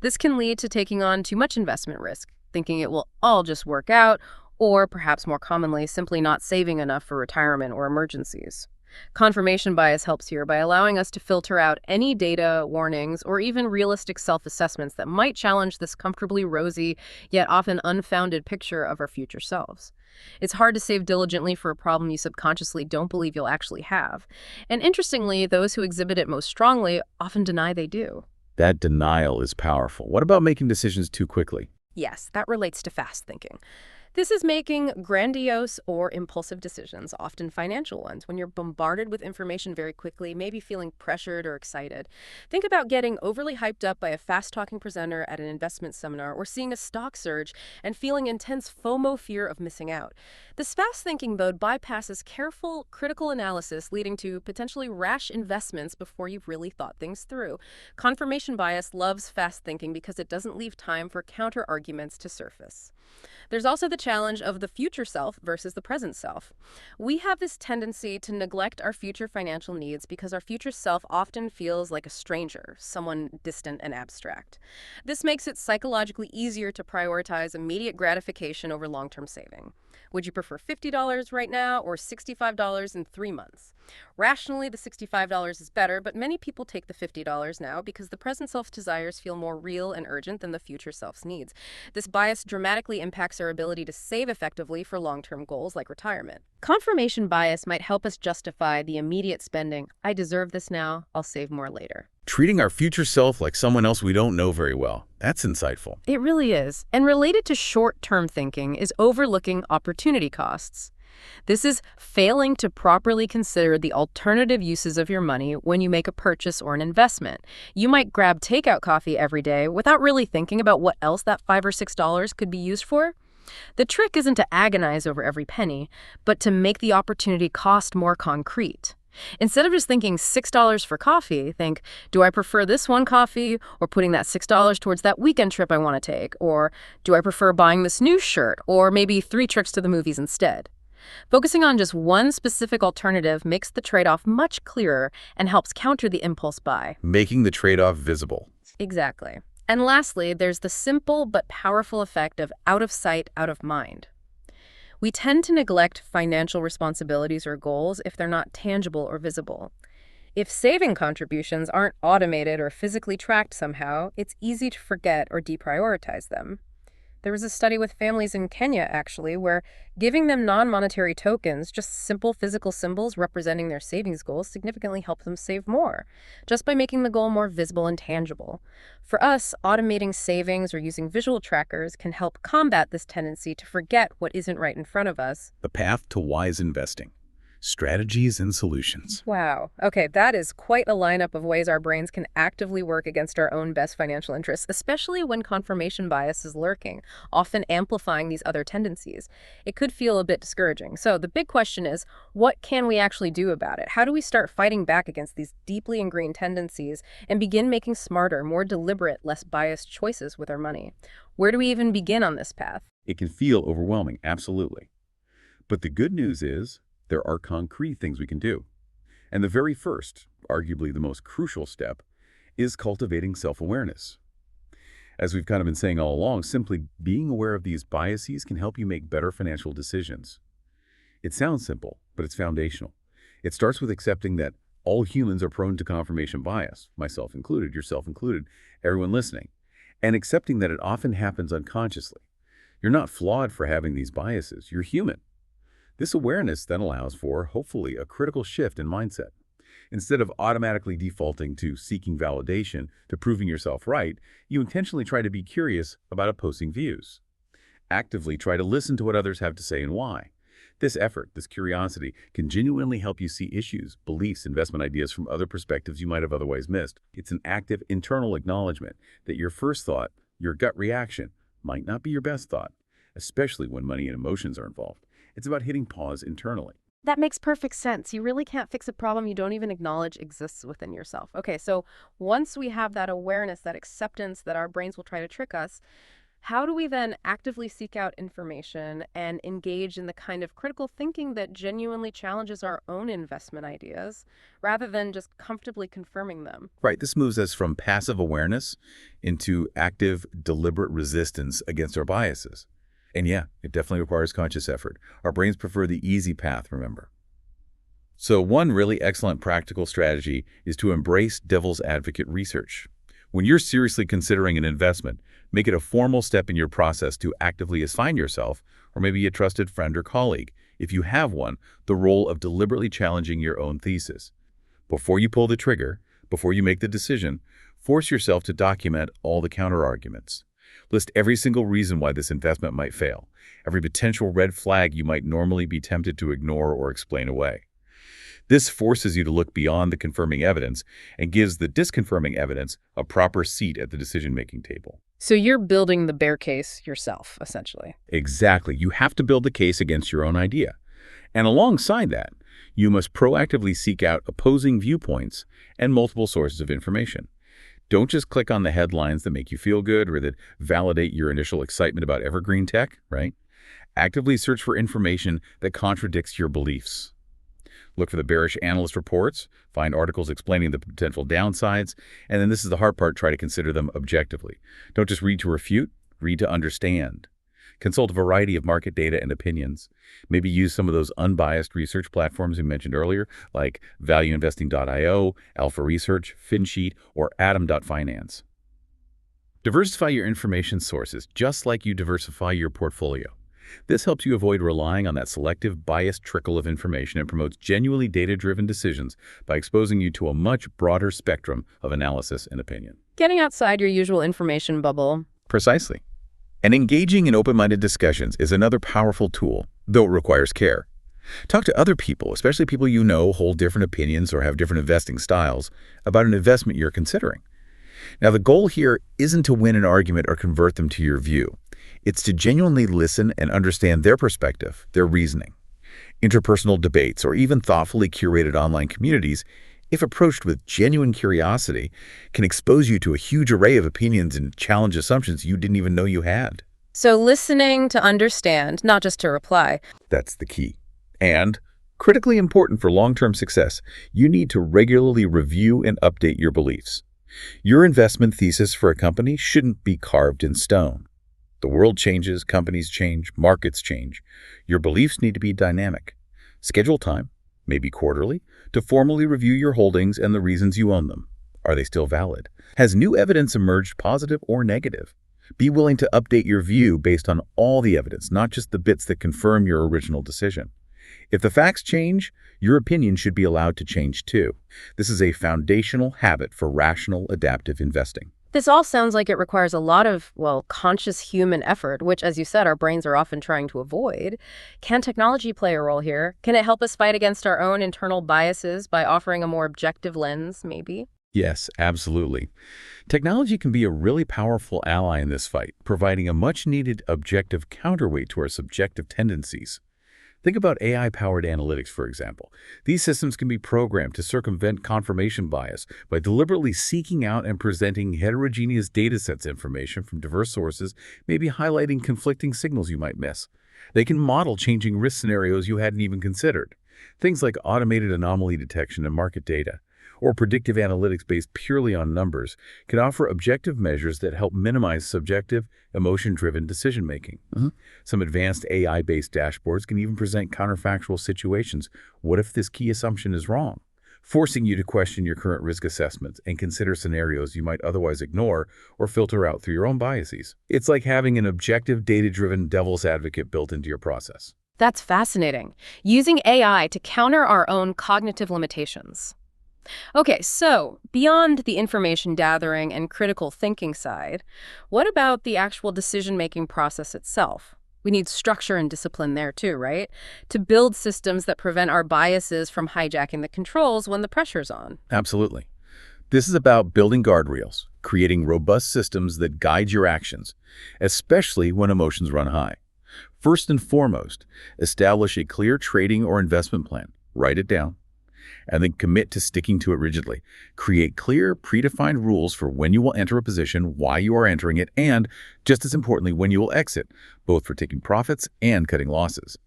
This can lead to taking on too much investment risk, thinking it will all just work out, or perhaps more commonly, simply not saving enough for retirement or emergencies. Confirmation bias helps here by allowing us to filter out any data, warnings, or even realistic self-assessments that might challenge this comfortably rosy, yet often unfounded picture of our future selves. It's hard to save diligently for a problem you subconsciously don't believe you'll actually have. And interestingly, those who exhibit it most strongly often deny they do. That denial is powerful. What about making decisions too quickly? Yes, that relates to fast thinking. This is making grandiose or impulsive decisions, often financial ones, when you're bombarded with information very quickly, maybe feeling pressured or excited. Think about getting overly hyped up by a fast-talking presenter at an investment seminar or seeing a stock surge and feeling intense FOMO fear of missing out. This fast-thinking mode bypasses careful, critical analysis, leading to potentially rash investments before you've really thought things through. Confirmation bias loves fast thinking because it doesn't leave time for counter-arguments to surface. There's also the challenge of the future self versus the present self. We have this tendency to neglect our future financial needs because our future self often feels like a stranger, someone distant and abstract. This makes it psychologically easier to prioritize immediate gratification over long-term saving. Would you prefer $50 right now or $65 in 3 months? Rationally, the $65 is better, but many people take the $50 now because the present self's desires feel more real and urgent than the future self's needs. This bias dramatically impacts our ability to save effectively for long-term goals like retirement. Confirmation bias might help us justify the immediate spending. I deserve this now, I'll save more later. Treating our future self like someone else we don't know very well. That's insightful. It really is. And related to short-term thinking is overlooking opportunity costs. This is failing to properly consider the alternative uses of your money when you make a purchase or an investment. You might grab takeout coffee every day without really thinking about what else that $5 or $6 could be used for. The trick isn't to agonize over every penny, but to make the opportunity cost more concrete. Instead of just thinking $6 for coffee, think, do I prefer this one coffee or putting that $6 towards that weekend trip I want to take? Or do I prefer buying this new shirt or maybe 3 trips to the movies instead? Focusing on just one specific alternative makes the trade-off much clearer and helps counter the impulse buy. Making the trade-off visible. Exactly. And lastly, there's the simple but powerful effect of out of sight, out of mind. We tend to neglect financial responsibilities or goals if they're not tangible or visible. If saving contributions aren't automated or physically tracked somehow, it's easy to forget or deprioritize them. There was a study with families in Kenya, actually, where giving them non-monetary tokens, just simple physical symbols representing their savings goals, significantly helped them save more, just by making the goal more visible and tangible. For us, automating savings or using visual trackers can help combat this tendency to forget what isn't right in front of us. The path to wise investing. Strategies and solutions. Wow. Okay, that is quite a lineup of ways our brains can actively work against our own best financial interests, especially when confirmation bias is lurking, often amplifying these other tendencies. It could feel a bit discouraging. So the big question is, what can we actually do about it? How do we start fighting back against these deeply ingrained tendencies and begin making smarter, more deliberate, less biased choices with our money? Where do we even begin on this path? It can feel overwhelming, absolutely. But the good news is, there are concrete things we can do. And the very first, arguably the most crucial step, is cultivating self-awareness. As we've kind of been saying all along, simply being aware of these biases can help you make better financial decisions. It sounds simple, but it's foundational. It starts with accepting that all humans are prone to confirmation bias, myself included, yourself included, everyone listening, and accepting that it often happens unconsciously. You're not flawed for having these biases, you're human. This awareness then allows for, hopefully, a critical shift in mindset. Instead of automatically defaulting to seeking validation, to proving yourself right, you intentionally try to be curious about opposing views. Actively try to listen to what others have to say and why. This effort, this curiosity, can genuinely help you see issues, beliefs, investment ideas from other perspectives you might have otherwise missed. It's an active internal acknowledgement that your first thought, your gut reaction, might not be your best thought, especially when money and emotions are involved. It's about hitting pause internally. That makes perfect sense. You really can't fix a problem you don't even acknowledge exists within yourself. Okay, so once we have that awareness, that acceptance that our brains will try to trick us, how do we then actively seek out information and engage in the kind of critical thinking that genuinely challenges our own investment ideas, rather than just comfortably confirming them? Right, this moves us from passive awareness into active, deliberate resistance against our biases. And yeah, it definitely requires conscious effort. Our brains prefer the easy path, remember. So one really excellent practical strategy is to embrace devil's advocate research. When you're seriously considering an investment, make it a formal step in your process to actively assign yourself, or maybe a trusted friend or colleague, if you have one, the role of deliberately challenging your own thesis. Before you pull the trigger, before you make the decision, force yourself to document all the counterarguments. List every single reason why this investment might fail, every potential red flag you might normally be tempted to ignore or explain away. This forces you to look beyond the confirming evidence and gives the disconfirming evidence a proper seat at the decision-making table. So you're building the bear case yourself, essentially. Exactly. You have to build the case against your own idea. And alongside that, you must proactively seek out opposing viewpoints and multiple sources of information. Don't just click on the headlines that make you feel good or that validate your initial excitement about evergreen tech, right? Actively search for information that contradicts your beliefs. Look for the bearish analyst reports, find articles explaining the potential downsides, and then this is the hard part, try to consider them objectively. Don't just read to refute, read to understand. Consult a variety of market data and opinions. Maybe use some of those unbiased research platforms we mentioned earlier, like valueinvesting.io, Alpha Research, FinSheet, or atom.finance. Diversify your information sources, just like you diversify your portfolio. This helps you avoid relying on that selective, biased trickle of information and promotes genuinely data-driven decisions by exposing you to a much broader spectrum of analysis and opinion. Getting outside your usual information bubble. Precisely. And engaging in open-minded discussions is another powerful tool, though it requires care. Talk to other people, especially people you know hold different opinions or have different investing styles, about an investment you're considering. Now, the goal here isn't to win an argument or convert them to your view. It's to genuinely listen and understand their perspective, their reasoning. Interpersonal debates or even thoughtfully curated online communities, if approached with genuine curiosity, can expose you to a huge array of opinions and challenge assumptions you didn't even know you had. So listening to understand, not just to reply. That's the key. And, critically important for long-term success, you need to regularly review and update your beliefs. Your investment thesis for a company shouldn't be carved in stone. The world changes, companies change, markets change. Your beliefs need to be dynamic. Schedule time, maybe quarterly, to formally review your holdings and the reasons you own them. Are they still valid? Has new evidence emerged, positive or negative? Be willing to update your view based on all the evidence, not just the bits that confirm your original decision. If the facts change, your opinion should be allowed to change too. This is a foundational habit for rational, adaptive investing. This all sounds like it requires a lot of, well, conscious human effort, which, as you said, our brains are often trying to avoid. Can technology play a role here? Can it help us fight against our own internal biases by offering a more objective lens, maybe? Yes, absolutely. Technology can be a really powerful ally in this fight, providing a much-needed objective counterweight to our subjective tendencies. Think about AI-powered analytics, for example. These systems can be programmed to circumvent confirmation bias by deliberately seeking out and presenting heterogeneous datasets information from diverse sources, maybe highlighting conflicting signals you might miss. They can model changing risk scenarios you hadn't even considered. Things like automated anomaly detection and market data, or predictive analytics based purely on numbers, can offer objective measures that help minimize subjective, emotion-driven decision-making. Some advanced AI-based dashboards can even present counterfactual situations. What if this key assumption is wrong? Forcing you to question your current risk assessments and consider scenarios you might otherwise ignore or filter out through your own biases. It's like having an objective, data-driven devil's advocate built into your process. That's fascinating. Using AI to counter our own cognitive limitations. Okay, so beyond the information gathering and critical thinking side, what about the actual decision-making process itself? We need structure and discipline there too, right? To build systems that prevent our biases from hijacking the controls when the pressure's on. Absolutely. This is about building guardrails, creating robust systems that guide your actions, especially when emotions run high. First and foremost, establish a clear trading or investment plan. Write it down, and then commit to sticking to it rigidly. Create clear, predefined rules for when you will enter a position, why you are entering it, and, just as importantly, when you will exit, both for taking profits and cutting losses.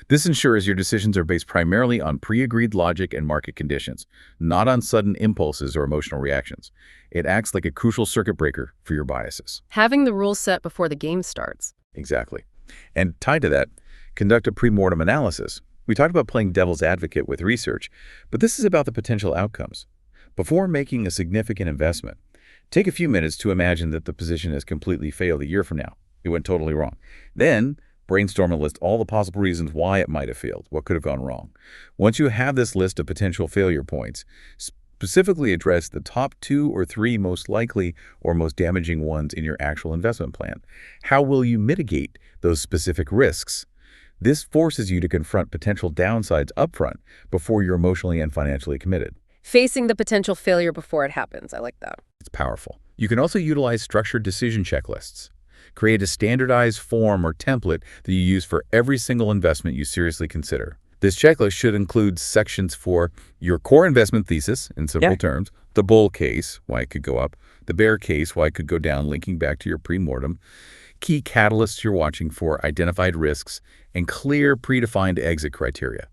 This ensures your decisions are based primarily on pre-agreed logic and market conditions, not on sudden impulses or emotional reactions. It acts like a crucial circuit breaker for your biases. Having the rules set before the game starts. Exactly. And tied to that, conduct a pre-mortem analysis. We talked about playing devil's advocate with research, but this is about the potential outcomes. Before making a significant investment, take a few minutes to imagine that the position has completely failed a year from now. It went totally wrong. Then, brainstorm and list all the possible reasons why it might have failed, what could have gone wrong. Once you have this list of potential failure points, specifically address the top 2 or 3 most likely or most damaging ones in your actual investment plan. How will you mitigate those specific risks? This forces you to confront potential downsides upfront before you're emotionally and financially committed. Facing the potential failure before it happens. I like that. It's powerful. You can also utilize structured decision checklists. Create a standardized form or template that you use for every single investment you seriously consider. This checklist should include sections for your core investment thesis, in simple terms, the bull case, why it could go up, the bear case, why it could go down, linking back to your pre-mortem, Key catalysts you're watching for, identified risks, and clear predefined exit criteria,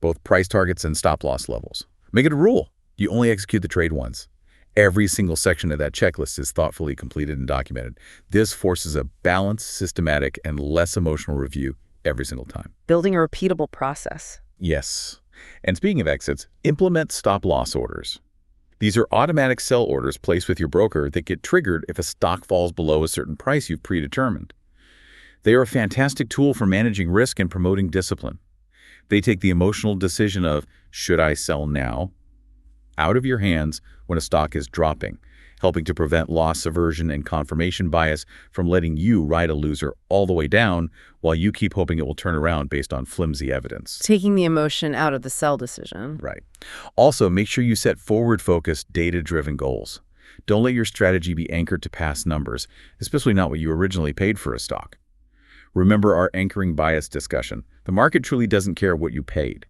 both price targets and stop-loss levels. Make it a rule. You only execute the trade once. Every single section of that checklist is thoughtfully completed and documented. This forces a balanced, systematic, and less emotional review every single time. Building a repeatable process. Yes. And speaking of exits, implement stop-loss orders. These are automatic sell orders placed with your broker that get triggered if a stock falls below a certain price you've predetermined. They are a fantastic tool for managing risk and promoting discipline. They take the emotional decision of, should I sell now, out of your hands when a stock is dropping, helping to prevent loss aversion and confirmation bias from letting you ride a loser all the way down while you keep hoping it will turn around based on flimsy evidence. Taking the emotion out of the sell decision. Right. Also, make sure you set forward-focused, data-driven goals. Don't let your strategy be anchored to past numbers, especially not what you originally paid for a stock. Remember our anchoring bias discussion. The market truly doesn't care what you paid.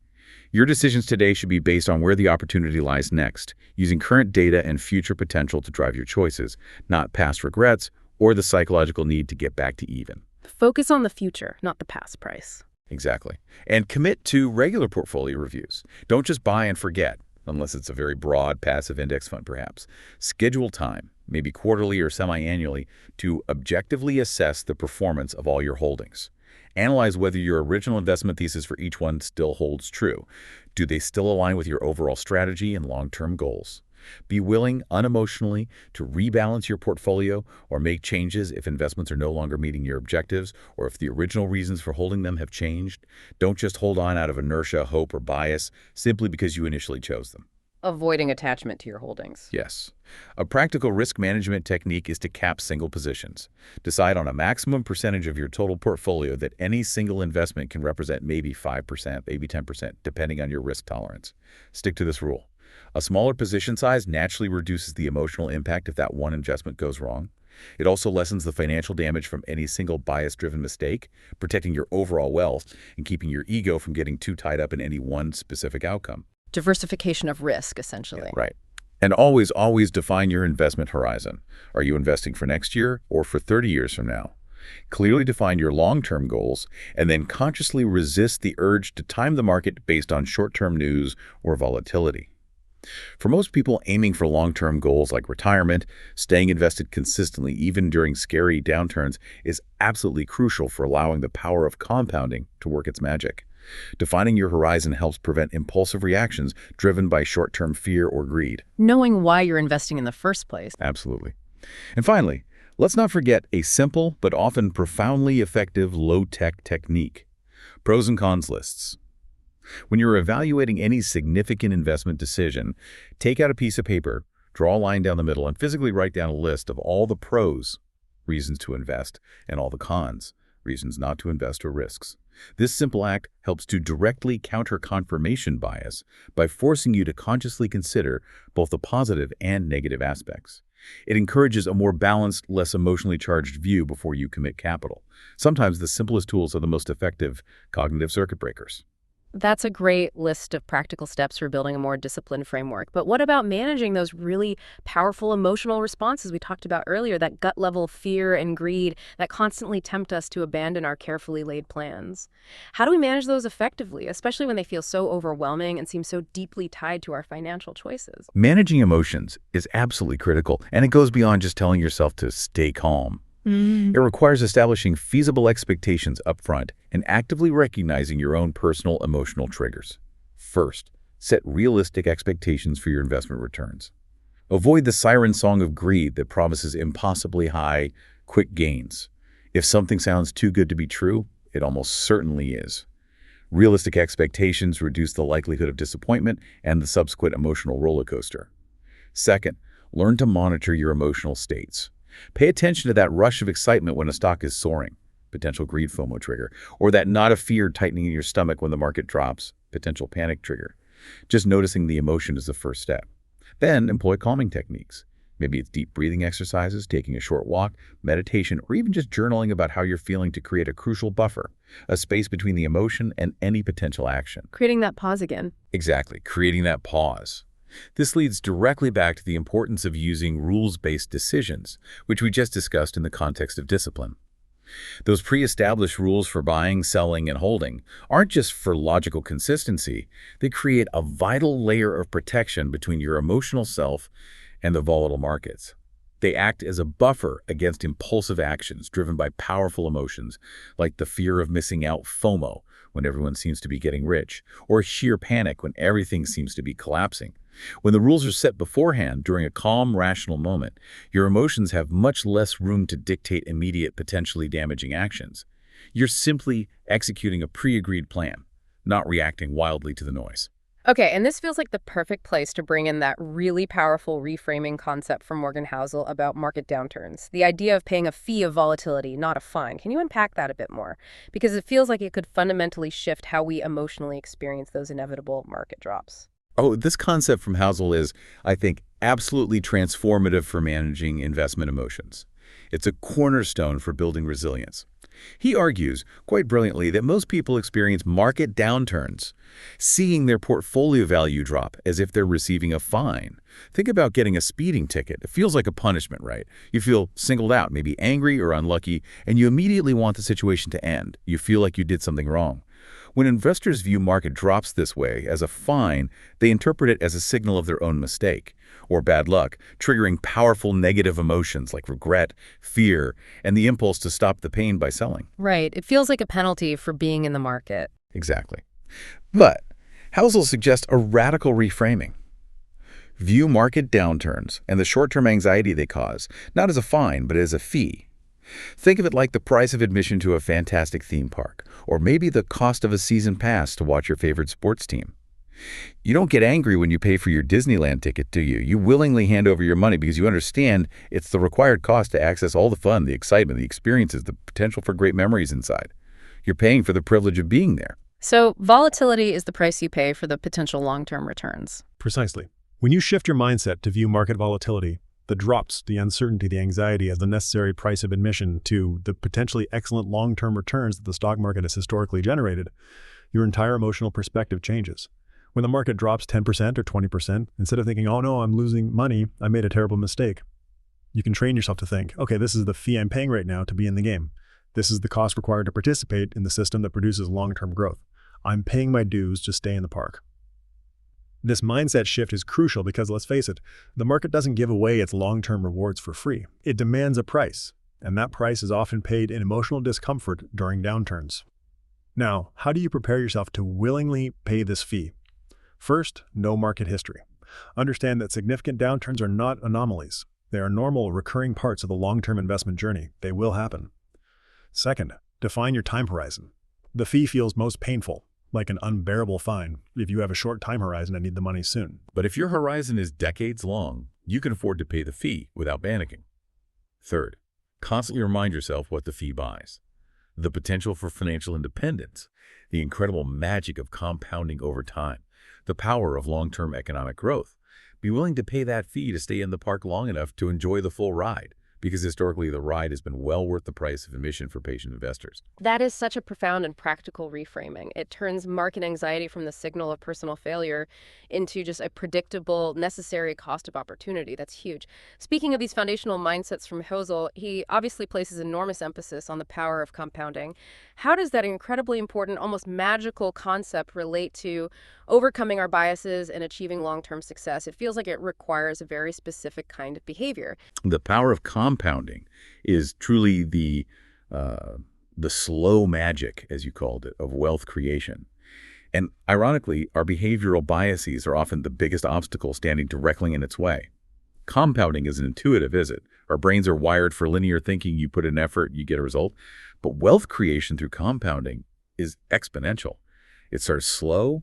Your decisions today should be based on where the opportunity lies next, using current data and future potential to drive your choices, not past regrets or the psychological need to get back to even. Focus on the future, not the past price. Exactly. And commit to regular portfolio reviews. Don't just buy and forget, unless it's a very broad passive index fund perhaps. Schedule time, maybe quarterly or semi-annually, to objectively assess the performance of all your holdings. Analyze whether your original investment thesis for each one still holds true. Do they still align with your overall strategy and long-term goals? Be willing, unemotionally, to rebalance your portfolio or make changes if investments are no longer meeting your objectives or if the original reasons for holding them have changed. Don't just hold on out of inertia, hope, or bias simply because you initially chose them. Avoiding attachment to your holdings. Yes. A practical risk management technique is to cap single positions. Decide on a maximum percentage of your total portfolio that any single investment can represent maybe 5%, maybe 10%, depending on your risk tolerance. Stick to this rule. A smaller position size naturally reduces the emotional impact if that one investment goes wrong. It also lessens the financial damage from any single bias-driven mistake, protecting your overall wealth and keeping your ego from getting too tied up in any one specific outcome. Diversification of risk, essentially. Yeah, right. And always, always define your investment horizon. Are you investing for next year or for 30 years from now? Clearly define your long-term goals and then consciously resist the urge to time the market based on short-term news or volatility. For most people aiming for long-term goals like retirement, staying invested consistently even during scary downturns is absolutely crucial for allowing the power of compounding to work its magic. Defining your horizon helps prevent impulsive reactions driven by short-term fear or greed. Knowing why you're investing in the first place. Absolutely. And finally, let's not forget a simple but often profoundly effective low-tech technique: pros and cons lists. When you're evaluating any significant investment decision, take out a piece of paper, draw a line down the middle, and physically write down a list of all the pros, reasons to invest, and all the cons, reasons not to invest or risks. This simple act helps to directly counter confirmation bias by forcing you to consciously consider both the positive and negative aspects. It encourages a more balanced, less emotionally charged view before you commit capital. Sometimes the simplest tools are the most effective cognitive circuit breakers. That's a great list of practical steps for building a more disciplined framework. But what about managing those really powerful emotional responses we talked about earlier, that gut-level fear and greed that constantly tempt us to abandon our carefully laid plans? How do we manage those effectively, especially when they feel so overwhelming and seem so deeply tied to our financial choices? Managing emotions is absolutely critical, and it goes beyond just telling yourself to stay calm. It requires establishing feasible expectations up front and actively recognizing your own personal emotional triggers. First, set realistic expectations for your investment returns. Avoid the siren song of greed that promises impossibly high, quick gains. If something sounds too good to be true, it almost certainly is. Realistic expectations reduce the likelihood of disappointment and the subsequent emotional roller coaster. Second, learn to monitor your emotional states. Pay attention to that rush of excitement when a stock is soaring, potential greed FOMO trigger, or that knot of fear tightening in your stomach when the market drops, potential panic trigger. Just noticing the emotion is the first step. Then employ calming techniques. Maybe it's deep breathing exercises, taking a short walk, meditation, or even just journaling about how you're feeling to create a crucial buffer, a space between the emotion and any potential action. Creating that pause again. Exactly, creating that pause. This leads directly back to the importance of using rules-based decisions, which we just discussed in the context of discipline. Those pre-established rules for buying, selling, and holding aren't just for logical consistency. They create a vital layer of protection between your emotional self and the volatile markets. They act as a buffer against impulsive actions driven by powerful emotions, like the fear of missing out, FOMO, when everyone seems to be getting rich, or sheer panic when everything seems to be collapsing. When the rules are set beforehand during a calm, rational moment, your emotions have much less room to dictate immediate, potentially damaging actions. You're simply executing a pre-agreed plan, not reacting wildly to the noise. Okay, and this feels like the perfect place to bring in that really powerful reframing concept from Morgan Housel about market downturns. The idea of paying a fee of volatility, not a fine. Can you unpack that a bit more? Because it feels like it could fundamentally shift how we emotionally experience those inevitable market drops. Oh, this concept from Housel is, I think, absolutely transformative for managing investment emotions. It's a cornerstone for building resilience. He argues, quite brilliantly, that most people experience market downturns, seeing their portfolio value drop as if they're receiving a fine. Think about getting a speeding ticket. It feels like a punishment, right? You feel singled out, maybe angry or unlucky, and you immediately want the situation to end. You feel like you did something wrong. When investors view market drops this way, as a fine, they interpret it as a signal of their own mistake or bad luck, triggering powerful negative emotions like regret, fear, and the impulse to stop the pain by selling. Right. It feels like a penalty for being in the market. Exactly. But Housel suggests a radical reframing. View market downturns and the short-term anxiety they cause, not as a fine, but as a fee. Think of it like the price of admission to a fantastic theme park, or maybe the cost of a season pass to watch your favorite sports team. You don't get angry when you pay for your Disneyland ticket, do you? You willingly hand over your money because you understand it's the required cost to access all the fun, the excitement, the experiences, the potential for great memories inside. You're paying for the privilege of being there. So volatility is the price you pay for the potential long-term returns. Precisely. When you shift your mindset to view market volatility, the drops, the uncertainty, the anxiety as the necessary price of admission to the potentially excellent long-term returns that the stock market has historically generated, your entire emotional perspective changes. When the market drops 10% or 20%, instead of thinking, oh no, I'm losing money, I made a terrible mistake, you can train yourself to think, okay, this is the fee I'm paying right now to be in the game. This is the cost required to participate in the system that produces long-term growth. I'm paying my dues to stay in the park. This mindset shift is crucial because, let's face it, the market doesn't give away its long-term rewards for free. It demands a price, and that price is often paid in emotional discomfort during downturns. Now, how do you prepare yourself to willingly pay this fee? First, know market history. Understand that significant downturns are not anomalies. They are normal, recurring parts of the long-term investment journey. They will happen. Second, define your time horizon. The fee feels most painful, like an unbearable fine, if you have a short time horizon and need the money soon. But if your horizon is decades long, you can afford to pay the fee without panicking. Third, constantly remind yourself what the fee buys. The potential for financial independence, the incredible magic of compounding over time, the power of long-term economic growth. Be willing to pay that fee to stay in the park long enough to enjoy the full ride, because historically the ride has been well worth the price of admission for patient investors. That is such a profound and practical reframing. It turns market anxiety from the signal of personal failure into just a predictable, necessary cost of opportunity. That's huge. Speaking of these foundational mindsets from Housel, he obviously places enormous emphasis on the power of compounding. How does that incredibly important, almost magical concept relate to overcoming our biases and achieving long-term success? It feels like it requires a very specific kind of behavior. The power of compounding is truly the slow magic, as you called it, of wealth creation. And ironically, our behavioral biases are often the biggest obstacle standing directly in its way. Compounding isn't intuitive, is it? Our brains are wired for linear thinking. You put in effort, you get a result. But wealth creation through compounding is exponential. It starts slow,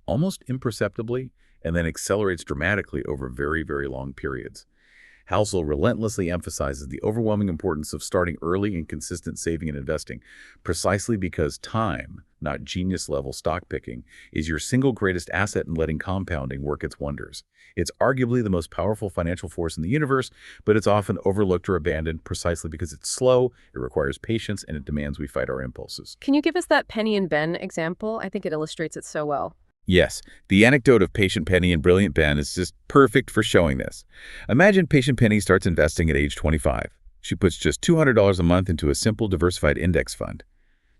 almost imperceptibly, and then accelerates dramatically over very, very long periods. Housel relentlessly emphasizes the overwhelming importance of starting early and consistent saving and investing, precisely because time, not genius-level stock picking, is your single greatest asset in letting compounding work its wonders. It's arguably the most powerful financial force in the universe, but it's often overlooked or abandoned precisely because it's slow, it requires patience, and it demands we fight our impulses. Can you give us that Penny and Ben example? I think it illustrates it so well. Yes, the anecdote of Patient Penny and Brilliant Ben is just perfect for showing this. Imagine Patient Penny starts investing at age 25. She puts just $200 a month into a simple diversified index fund.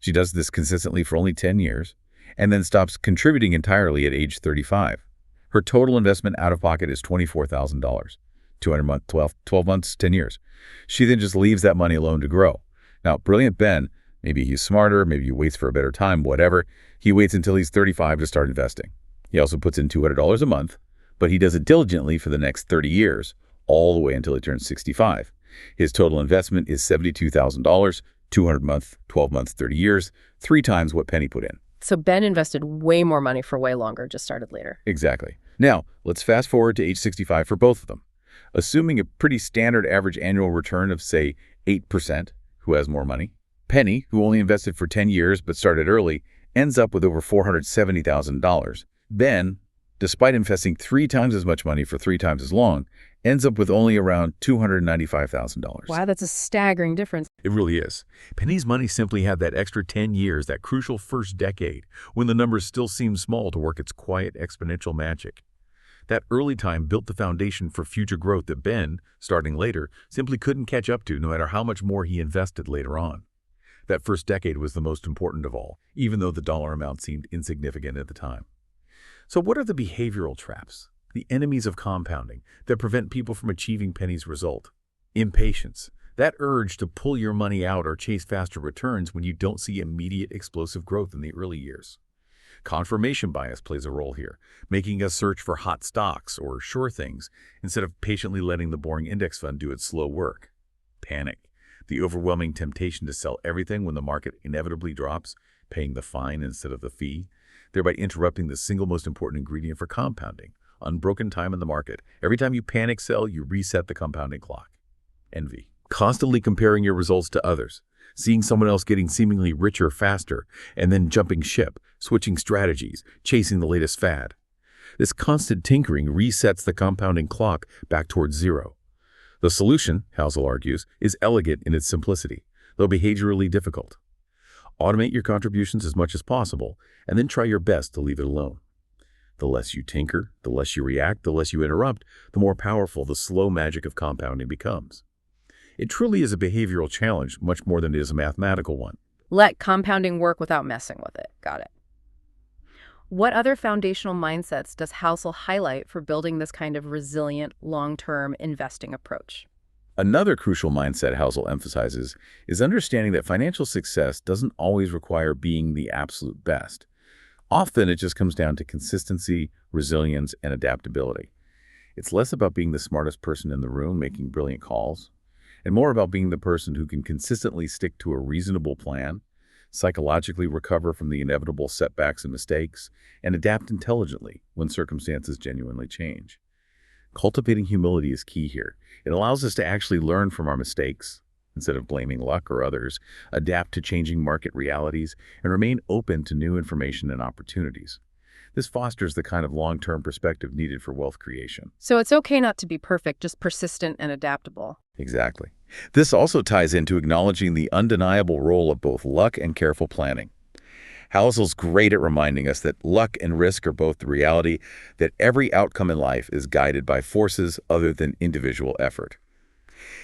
She does this consistently for only 10 years and then stops contributing entirely at age 35. Her total investment out of pocket is $24,000. 200 month, 12 months, 10 years. She then just leaves that money alone to grow. Now, brilliant Ben, maybe he's smarter, maybe he waits for a better time, whatever. He waits until he's 35 to start investing. He also puts in $200 a month, but he does it diligently for the next 30 years, all the way until he turns 65. His total investment is $72,000, 200 month, 12 months, 30 years, 3 times what Penny put in. So Ben invested way more money for way longer, just started later. Exactly. Now, let's fast forward to age 65 for both of them. Assuming a pretty standard average annual return of, say, 8%, who has more money? Penny, who only invested for 10 years but started early, ends up with over $470,000. Ben, despite investing 3 times as much money for 3 times as long, ends up with only around $295,000. Wow, that's a staggering difference. It really is. Penny's money simply had that extra 10 years, that crucial first decade, when the numbers still seemed small to work its quiet exponential magic. That early time built the foundation for future growth that Ben, starting later, simply couldn't catch up to no matter how much more he invested later on. That first decade was the most important of all, even though the dollar amount seemed insignificant at the time. So what are the behavioral traps, the enemies of compounding, that prevent people from achieving Penny's result? Impatience, that urge to pull your money out or chase faster returns when you don't see immediate explosive growth in the early years. Confirmation bias plays a role here, making us search for hot stocks or sure things instead of patiently letting the boring index fund do its slow work. Panic, the overwhelming temptation to sell everything when the market inevitably drops, paying the fine instead of the fee, thereby interrupting the single most important ingredient for compounding, unbroken time in the market. Every time you panic sell, you reset the compounding clock. Envy, constantly comparing your results to others, seeing someone else getting seemingly richer faster, and then jumping ship, switching strategies, chasing the latest fad. This constant tinkering resets the compounding clock back towards zero. The solution, Housel argues, is elegant in its simplicity, though behaviorally difficult. Automate your contributions as much as possible, and then try your best to leave it alone. The less you tinker, the less you react, the less you interrupt, the more powerful the slow magic of compounding becomes. It truly is a behavioral challenge, much more than it is a mathematical one. Let compounding work without messing with it. Got it. What other foundational mindsets does Housel highlight for building this kind of resilient, long-term investing approach? Another crucial mindset Housel emphasizes is understanding that financial success doesn't always require being the absolute best. Often it just comes down to consistency, resilience, and adaptability. It's less about being the smartest person in the room making brilliant calls, and more about being the person who can consistently stick to a reasonable plan, psychologically recover from the inevitable setbacks and mistakes, and adapt intelligently when circumstances genuinely change. Cultivating humility is key here. It allows us to actually learn from our mistakes, instead of blaming luck or others, adapt to changing market realities, and remain open to new information and opportunities. This fosters the kind of long-term perspective needed for wealth creation. So it's okay not to be perfect, just persistent and adaptable. Exactly. This also ties into acknowledging the undeniable role of both luck and careful planning. Housel's great at reminding us that luck and risk are both the reality, that every outcome in life is guided by forces other than individual effort.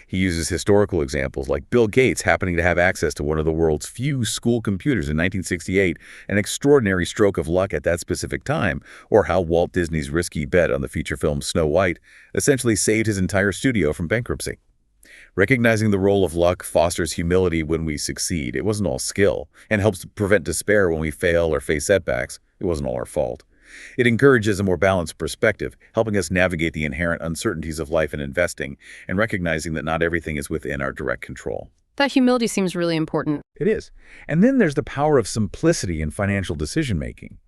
He uses historical examples like Bill Gates happening to have access to one of the world's few school computers in 1968, an extraordinary stroke of luck at that specific time, or how Walt Disney's risky bet on the feature film Snow White essentially saved his entire studio from bankruptcy. Recognizing the role of luck fosters humility when we succeed. It wasn't all skill, and helps prevent despair when we fail or face setbacks. It wasn't all our fault. It encourages a more balanced perspective, helping us navigate the inherent uncertainties of life and investing, and recognizing that not everything is within our direct control. That humility seems really important. It is. And then there's the power of simplicity in financial decision-making.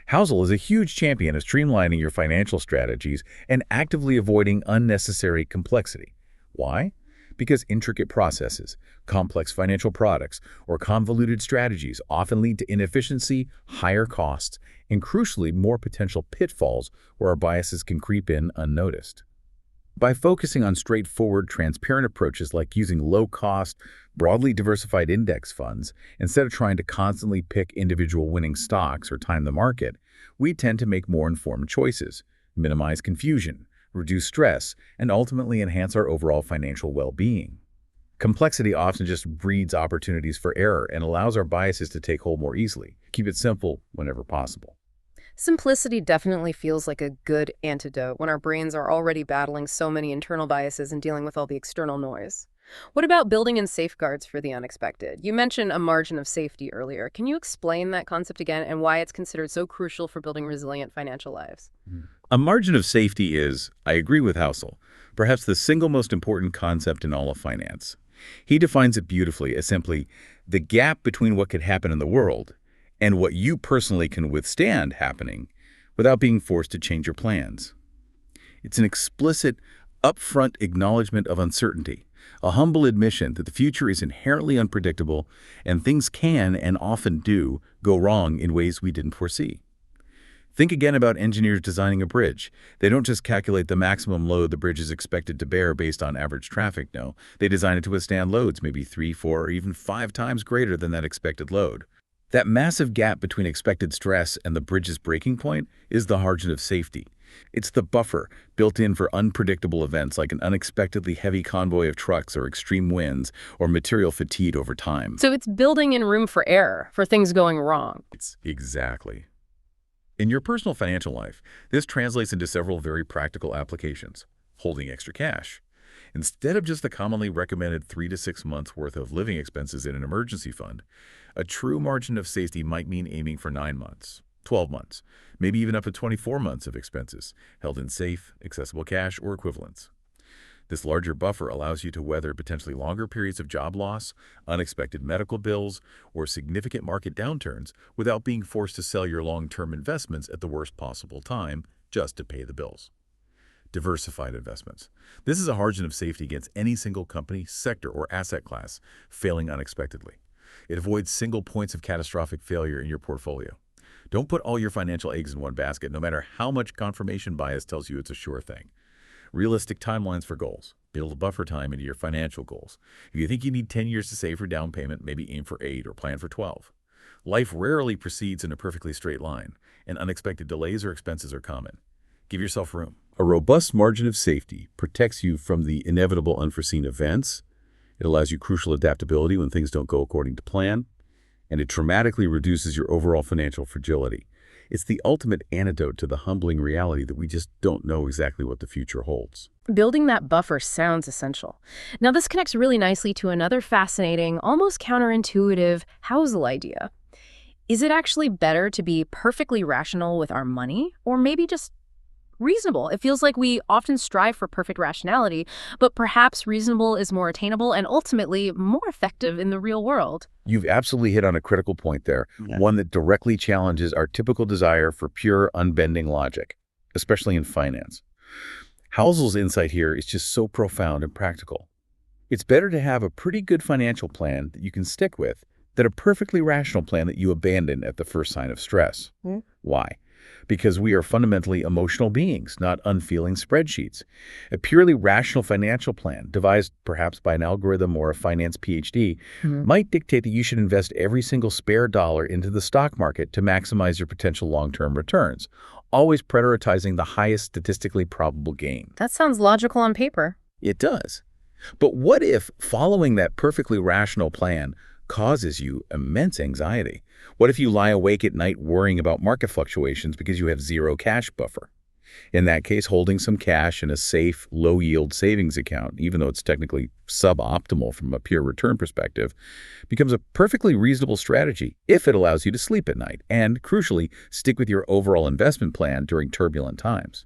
Housel is a huge champion of streamlining your financial strategies and actively avoiding unnecessary complexity. Why? Because intricate processes, complex financial products, or convoluted strategies often lead to inefficiency, higher costs, and crucially, more potential pitfalls where our biases can creep in unnoticed. By focusing on straightforward, transparent approaches like using low-cost, broadly diversified index funds, instead of trying to constantly pick individual winning stocks or time the market, we tend to make more informed choices, minimize confusion, reduce stress, and ultimately enhance our overall financial well-being. Complexity often just breeds opportunities for error and allows our biases to take hold more easily. Keep it simple whenever possible. Simplicity definitely feels like a good antidote when our brains are already battling so many internal biases and dealing with all the external noise. What about building in safeguards for the unexpected? You mentioned a margin of safety earlier. Can you explain that concept again and why it's considered so crucial for building resilient financial lives? A margin of safety is, I agree with Housel, perhaps the single most important concept in all of finance. He defines it beautifully as simply the gap between what could happen in the world and what you personally can withstand happening without being forced to change your plans. It's an explicit, upfront acknowledgement of uncertainty, a humble admission that the future is inherently unpredictable and things can, and often do, go wrong in ways we didn't foresee. Think again about engineers designing a bridge. They don't just calculate the maximum load the bridge is expected to bear based on average traffic, no. They design it to withstand loads maybe 3, 4, or even 5 times greater than that expected load. That massive gap between expected stress and the bridge's breaking point is the margin of safety. It's the buffer built in for unpredictable events like an unexpectedly heavy convoy of trucks or extreme winds or material fatigue over time. So it's building in room for error, for things going wrong. Exactly. In your personal financial life, this translates into several very practical applications. Holding extra cash. Instead of just the commonly recommended 3 to 6 months worth of living expenses in an emergency fund, a true margin of safety might mean aiming for 9 months, 12 months, maybe even up to 24 months of expenses, held in safe, accessible cash or equivalents. This larger buffer allows you to weather potentially longer periods of job loss, unexpected medical bills, or significant market downturns without being forced to sell your long-term investments at the worst possible time just to pay the bills. Diversified investments. This is a margin of safety against any single company, sector, or asset class failing unexpectedly. It avoids single points of catastrophic failure in your portfolio. Don't put all your financial eggs in one basket, no matter how much confirmation bias tells you it's a sure thing. Realistic timelines for goals. Build a buffer time into your financial goals. If you think you need 10 years to save for down payment, maybe aim for 8 or plan for 12. Life rarely proceeds in a perfectly straight line, and unexpected delays or expenses are common. Give yourself room. A robust margin of safety protects you from the inevitable unforeseen events. It allows you crucial adaptability when things don't go according to plan, and it dramatically reduces your overall financial fragility. It's the ultimate antidote to the humbling reality that we just don't know exactly what the future holds. Building that buffer sounds essential. Now, this connects really nicely to another fascinating, almost counterintuitive Housel idea. Is it actually better to be perfectly rational with our money, or maybe just reasonable? It feels like we often strive for perfect rationality, but perhaps reasonable is more attainable and ultimately more effective in the real world. You've absolutely hit on a critical point there, one that directly challenges our typical desire for pure, unbending logic, especially in finance. Housel's insight here is just so profound and practical. It's better to have a pretty good financial plan that you can stick with than a perfectly rational plan that you abandon at the first sign of stress. Why? Because we are fundamentally emotional beings, not unfeeling spreadsheets. A purely rational financial plan, devised perhaps by an algorithm or a finance PhD, might dictate that you should invest every single spare dollar into the stock market to maximize your potential long-term returns, always prioritizing the highest statistically probable gain. That sounds logical on paper. It does. But what if following that perfectly rational plan causes you immense anxiety? What if you lie awake at night worrying about market fluctuations because you have zero cash buffer? In that case, holding some cash in a safe, low-yield savings account, even though it's technically suboptimal from a pure return perspective, becomes a perfectly reasonable strategy if it allows you to sleep at night and, crucially, stick with your overall investment plan during turbulent times.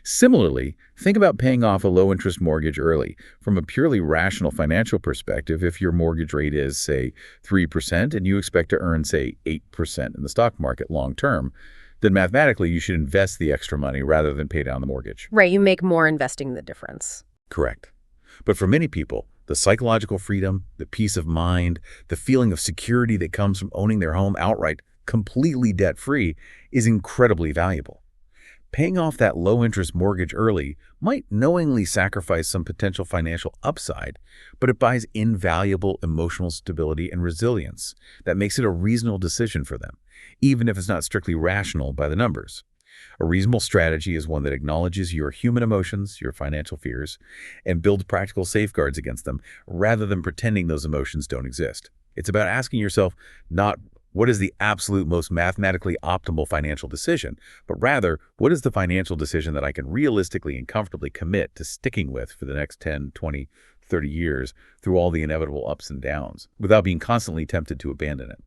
Similarly, think about paying off a low-interest mortgage early. From a purely rational financial perspective, if your mortgage rate is, say, 3% and you expect to earn, say, 8% in the stock market long-term, then mathematically you should invest the extra money rather than pay down the mortgage. Right, you make more investing the difference. Correct. But for many people, the psychological freedom, the peace of mind, the feeling of security that comes from owning their home outright, completely debt-free, is incredibly valuable. Paying off that low-interest mortgage early might knowingly sacrifice some potential financial upside, but it buys invaluable emotional stability and resilience that makes it a reasonable decision for them, even if it's not strictly rational by the numbers. A reasonable strategy is one that acknowledges your human emotions, your financial fears, and builds practical safeguards against them rather than pretending those emotions don't exist. It's about asking yourself not what is the absolute most mathematically optimal financial decision, but rather what is the financial decision that I can realistically and comfortably commit to sticking with for the next 10, 20, 30 years through all the inevitable ups and downs without being constantly tempted to abandon it.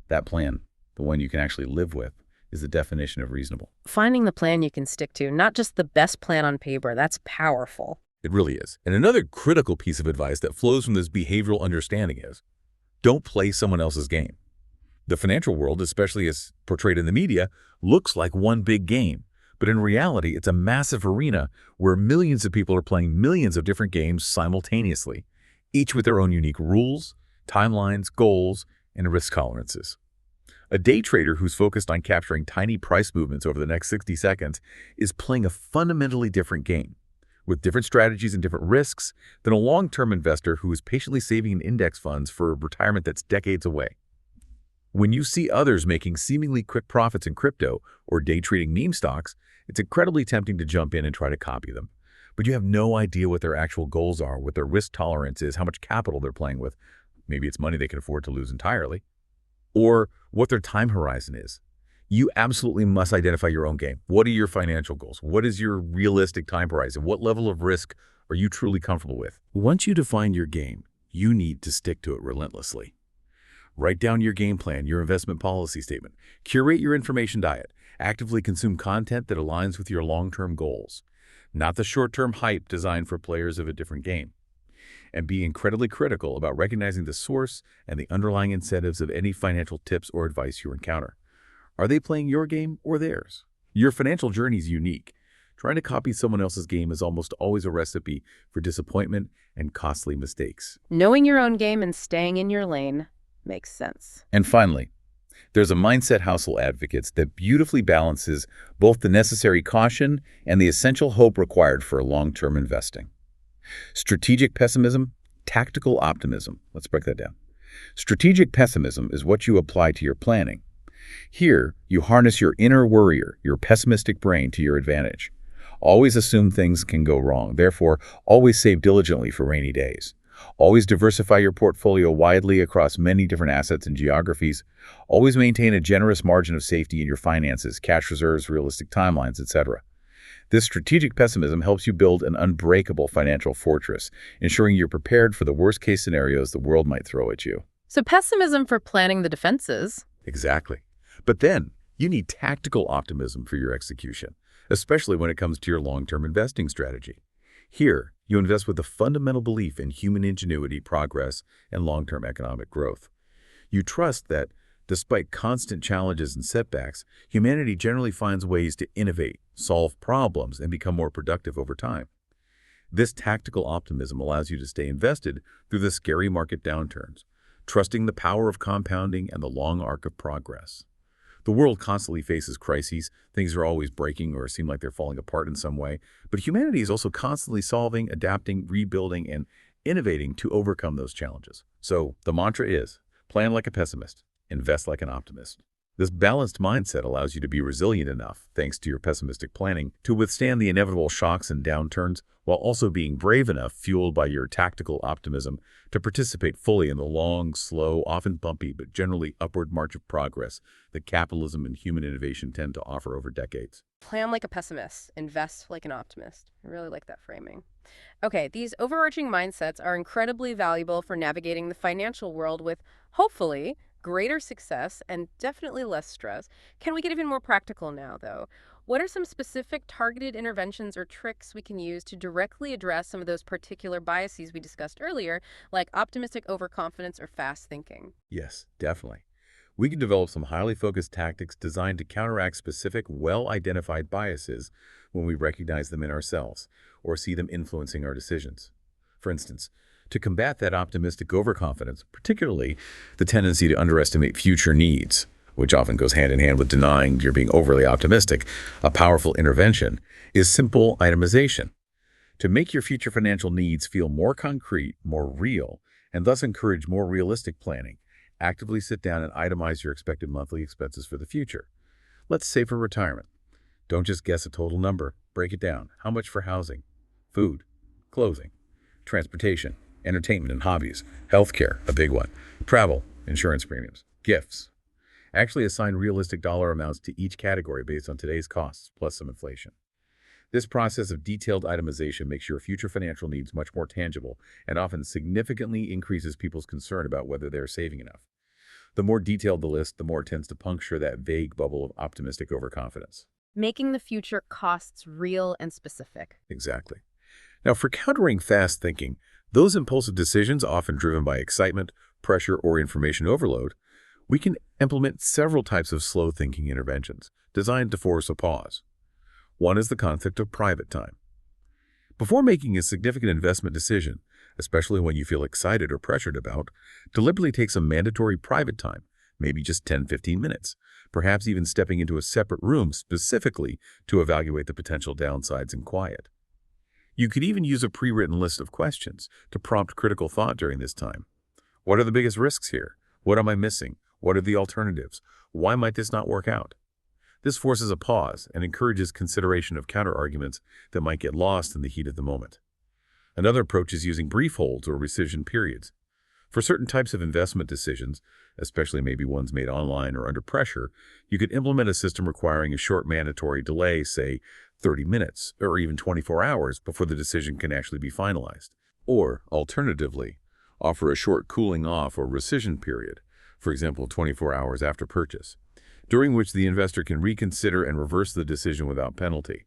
That plan, the one you can actually live with, is the definition of reasonable. Finding the plan you can stick to, not just the best plan on paper, that's powerful. It really is. And another critical piece of advice that flows from this behavioral understanding is, don't play someone else's game. The financial world, especially as portrayed in the media, looks like one big game. But in reality, it's a massive arena where millions of people are playing millions of different games simultaneously, each with their own unique rules, timelines, goals, and risk tolerances. A day trader who's focused on capturing tiny price movements over the next 60 seconds is playing a fundamentally different game, with different strategies and different risks than a long-term investor who is patiently saving in index funds for retirement that's decades away. When you see others making seemingly quick profits in crypto or day trading meme stocks, it's incredibly tempting to jump in and try to copy them. But you have no idea what their actual goals are, what their risk tolerance is, how much capital they're playing with. Maybe it's money they can afford to lose entirely. Or what their time horizon is. You absolutely must identify your own game. What are your financial goals? What is your realistic time horizon? What level of risk are you truly comfortable with? Once you define your game, you need to stick to it relentlessly. Write down your game plan, your investment policy statement. Curate your information diet. Actively consume content that aligns with your long-term goals, not the short-term hype designed for players of a different game. And be incredibly critical about recognizing the source and the underlying incentives of any financial tips or advice you encounter. Are they playing your game or theirs? Your financial journey is unique. Trying to copy someone else's game is almost always a recipe for disappointment and costly mistakes. Knowing your own game and staying in your lane makes sense. And finally, there's a mindset Housel advocates that beautifully balances both the necessary caution and the essential hope required for long-term investing. Strategic pessimism, tactical optimism. Let's break that down. Strategic pessimism is what you apply to your planning. Here, you harness your inner worrier, your pessimistic brain, to your advantage. Always assume things can go wrong. Therefore, always save diligently for rainy days. Always diversify your portfolio widely across many different assets and geographies. Always maintain a generous margin of safety in your finances, cash reserves, realistic timelines, etc. This strategic pessimism helps you build an unbreakable financial fortress, ensuring you're prepared for the worst-case scenarios the world might throw at you. So pessimism for planning the defenses. Exactly. But then, you need tactical optimism for your execution, especially when it comes to your long-term investing strategy. Here, you invest with a fundamental belief in human ingenuity, progress, and long-term economic growth. You trust that, despite constant challenges and setbacks, humanity generally finds ways to innovate, solve problems, and become more productive over time. This tactical optimism allows you to stay invested through the scary market downturns, trusting the power of compounding and the long arc of progress. The world constantly faces crises. Things are always breaking or seem like they're falling apart in some way. But humanity is also constantly solving, adapting, rebuilding, and innovating to overcome those challenges. So the mantra is, plan like a pessimist, invest like an optimist. This balanced mindset allows you to be resilient enough, thanks to your pessimistic planning, to withstand the inevitable shocks and downturns, while also being brave enough, fueled by your tactical optimism, to participate fully in the long, slow, often bumpy, but generally upward march of progress that capitalism and human innovation tend to offer over decades. Plan like a pessimist, invest like an optimist. I really like that framing. Okay, these overarching mindsets are incredibly valuable for navigating the financial world with, hopefully, greater success and definitely less stress. Can we get even more practical now, though? What are some specific targeted interventions or tricks we can use to directly address some of those particular biases we discussed earlier, like optimistic overconfidence or fast thinking? Yes, definitely. We can develop some highly focused tactics designed to counteract specific, well-identified biases when we recognize them in ourselves or see them influencing our decisions. For instance, to combat that optimistic overconfidence, particularly the tendency to underestimate future needs, which often goes hand in hand with denying you're being overly optimistic, a powerful intervention is simple itemization. To make your future financial needs feel more concrete, more real, and thus encourage more realistic planning, actively sit down and itemize your expected monthly expenses for the future. Let's say for retirement. Don't just guess a total number. Break it down. How much for housing, food, clothing, transportation, entertainment and hobbies, healthcare, a big one, travel, insurance premiums, gifts. Actually assign realistic dollar amounts to each category based on today's costs plus some inflation. This process of detailed itemization makes your future financial needs much more tangible and often significantly increases people's concern about whether they're saving enough. The more detailed the list, the more it tends to puncture that vague bubble of optimistic overconfidence. Making the future costs real and specific. Exactly. Now, for countering fast thinking, those impulsive decisions often driven by excitement, pressure, or information overload, we can implement several types of slow thinking interventions designed to force a pause. One is the concept of private time. Before making a significant investment decision, especially when you feel excited or pressured about, deliberately take some mandatory private time, maybe just 10-15 minutes, perhaps even stepping into a separate room specifically to evaluate the potential downsides in quiet. You could even use a pre-written list of questions to prompt critical thought during this time. What are the biggest risks here? What am I missing? What are the alternatives? Why might this not work out? This forces a pause and encourages consideration of counterarguments that might get lost in the heat of the moment. Another approach is using brief holds or rescission periods. For certain types of investment decisions, especially maybe ones made online or under pressure, you could implement a system requiring a short mandatory delay, say 30 minutes or even 24 hours before the decision can actually be finalized. Or, alternatively, offer a short cooling off or rescission period, for example 24 hours after purchase, during which the investor can reconsider and reverse the decision without penalty.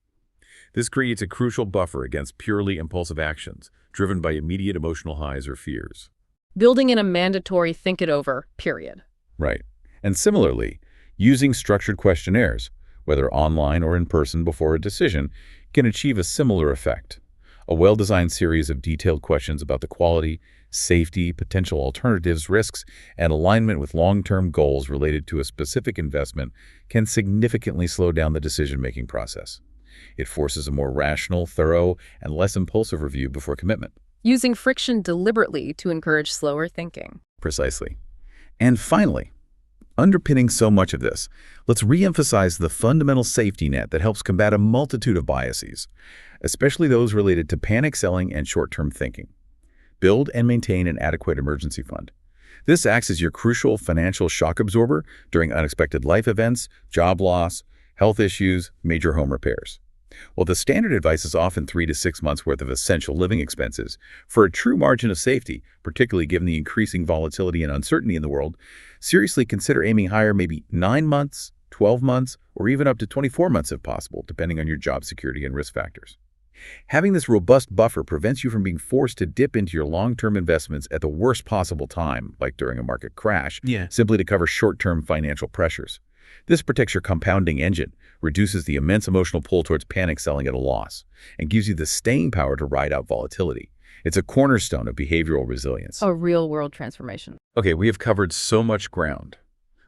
This creates a crucial buffer against purely impulsive actions, driven by immediate emotional highs or fears. Building in a mandatory think it over period. Right. And similarly, using structured questionnaires, whether online or in person before a decision, can achieve a similar effect. A well-designed series of detailed questions about the quality, safety, potential alternatives, risks, and alignment with long-term goals related to a specific investment can significantly slow down the decision-making process. It forces a more rational, thorough, and less impulsive review before commitment. Using friction deliberately to encourage slower thinking. Precisely. And finally, underpinning so much of this, let's re-emphasize the fundamental safety net that helps combat a multitude of biases, especially those related to panic selling and short-term thinking. Build and maintain an adequate emergency fund. This acts as your crucial financial shock absorber during unexpected life events, job loss, health issues, major home repairs. While the standard advice is often 3 to 6 months worth of essential living expenses, for a true margin of safety, particularly given the increasing volatility and uncertainty in the world, seriously consider aiming higher, maybe 9 months, 12 months, or even up to 24 months if possible, depending on your job security and risk factors. Having this robust buffer prevents you from being forced to dip into your long-term investments at the worst possible time, like during a market crash, simply to cover short-term financial pressures. This protects your compounding engine, reduces the immense emotional pull towards panic selling at a loss, and gives you the staying power to ride out volatility. It's a cornerstone of behavioral resilience. A real-world transformation. Okay, we have covered so much ground.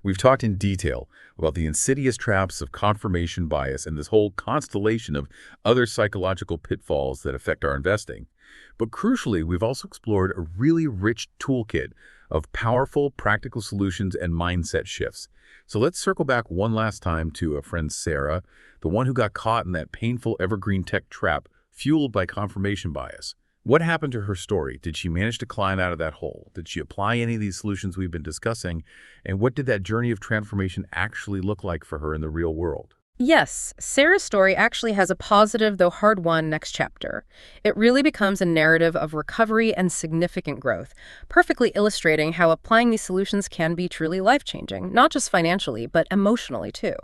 We've talked in detail about the insidious traps of confirmation bias and this whole constellation of other psychological pitfalls that affect our investing. But crucially, we've also explored a really rich toolkit of powerful, practical solutions and mindset shifts. So let's circle back one last time to a friend Sarah, the one who got caught in that painful evergreen tech trap fueled by confirmation bias. What happened to her story? Did she manage to climb out of that hole? Did she apply any of these solutions we've been discussing? And what did that journey of transformation actually look like for her in the real world? Yes, Sarah's story actually has a positive, though hard-won, next chapter. It really becomes a narrative of recovery and significant growth, perfectly illustrating how applying these solutions can be truly life-changing, not just financially, but emotionally too.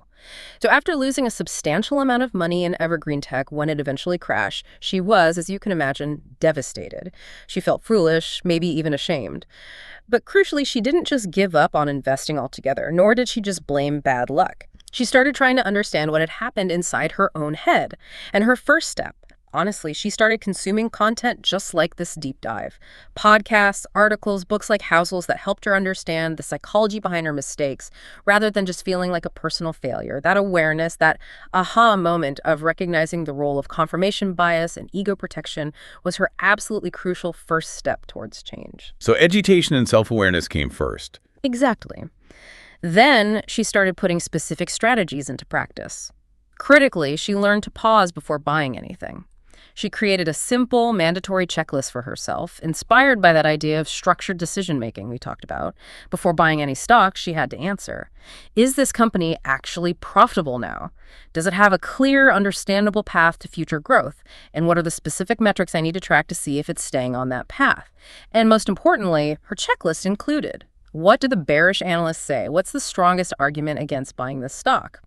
So after losing a substantial amount of money in evergreen tech when it eventually crashed, she was, as you can imagine, devastated. She felt foolish, maybe even ashamed. But crucially, she didn't just give up on investing altogether, nor did she just blame bad luck. She started trying to understand what had happened inside her own head. And her first step, honestly, she started consuming content just like this deep dive. Podcasts, articles, books like Housel's that helped her understand the psychology behind her mistakes, rather than just feeling like a personal failure. That awareness, that aha moment of recognizing the role of confirmation bias and ego protection was her absolutely crucial first step towards change. So education and self-awareness came first. Exactly. Then she started putting specific strategies into practice. Critically, she learned to pause before buying anything. She created a simple, mandatory checklist for herself, inspired by that idea of structured decision-making we talked about. Before buying any stock, she had to answer, is this company actually profitable now? Does it have a clear, understandable path to future growth? And what are the specific metrics I need to track to see if it's staying on that path? And most importantly, her checklist included, what do the bearish analysts say? What's the strongest argument against buying this stock?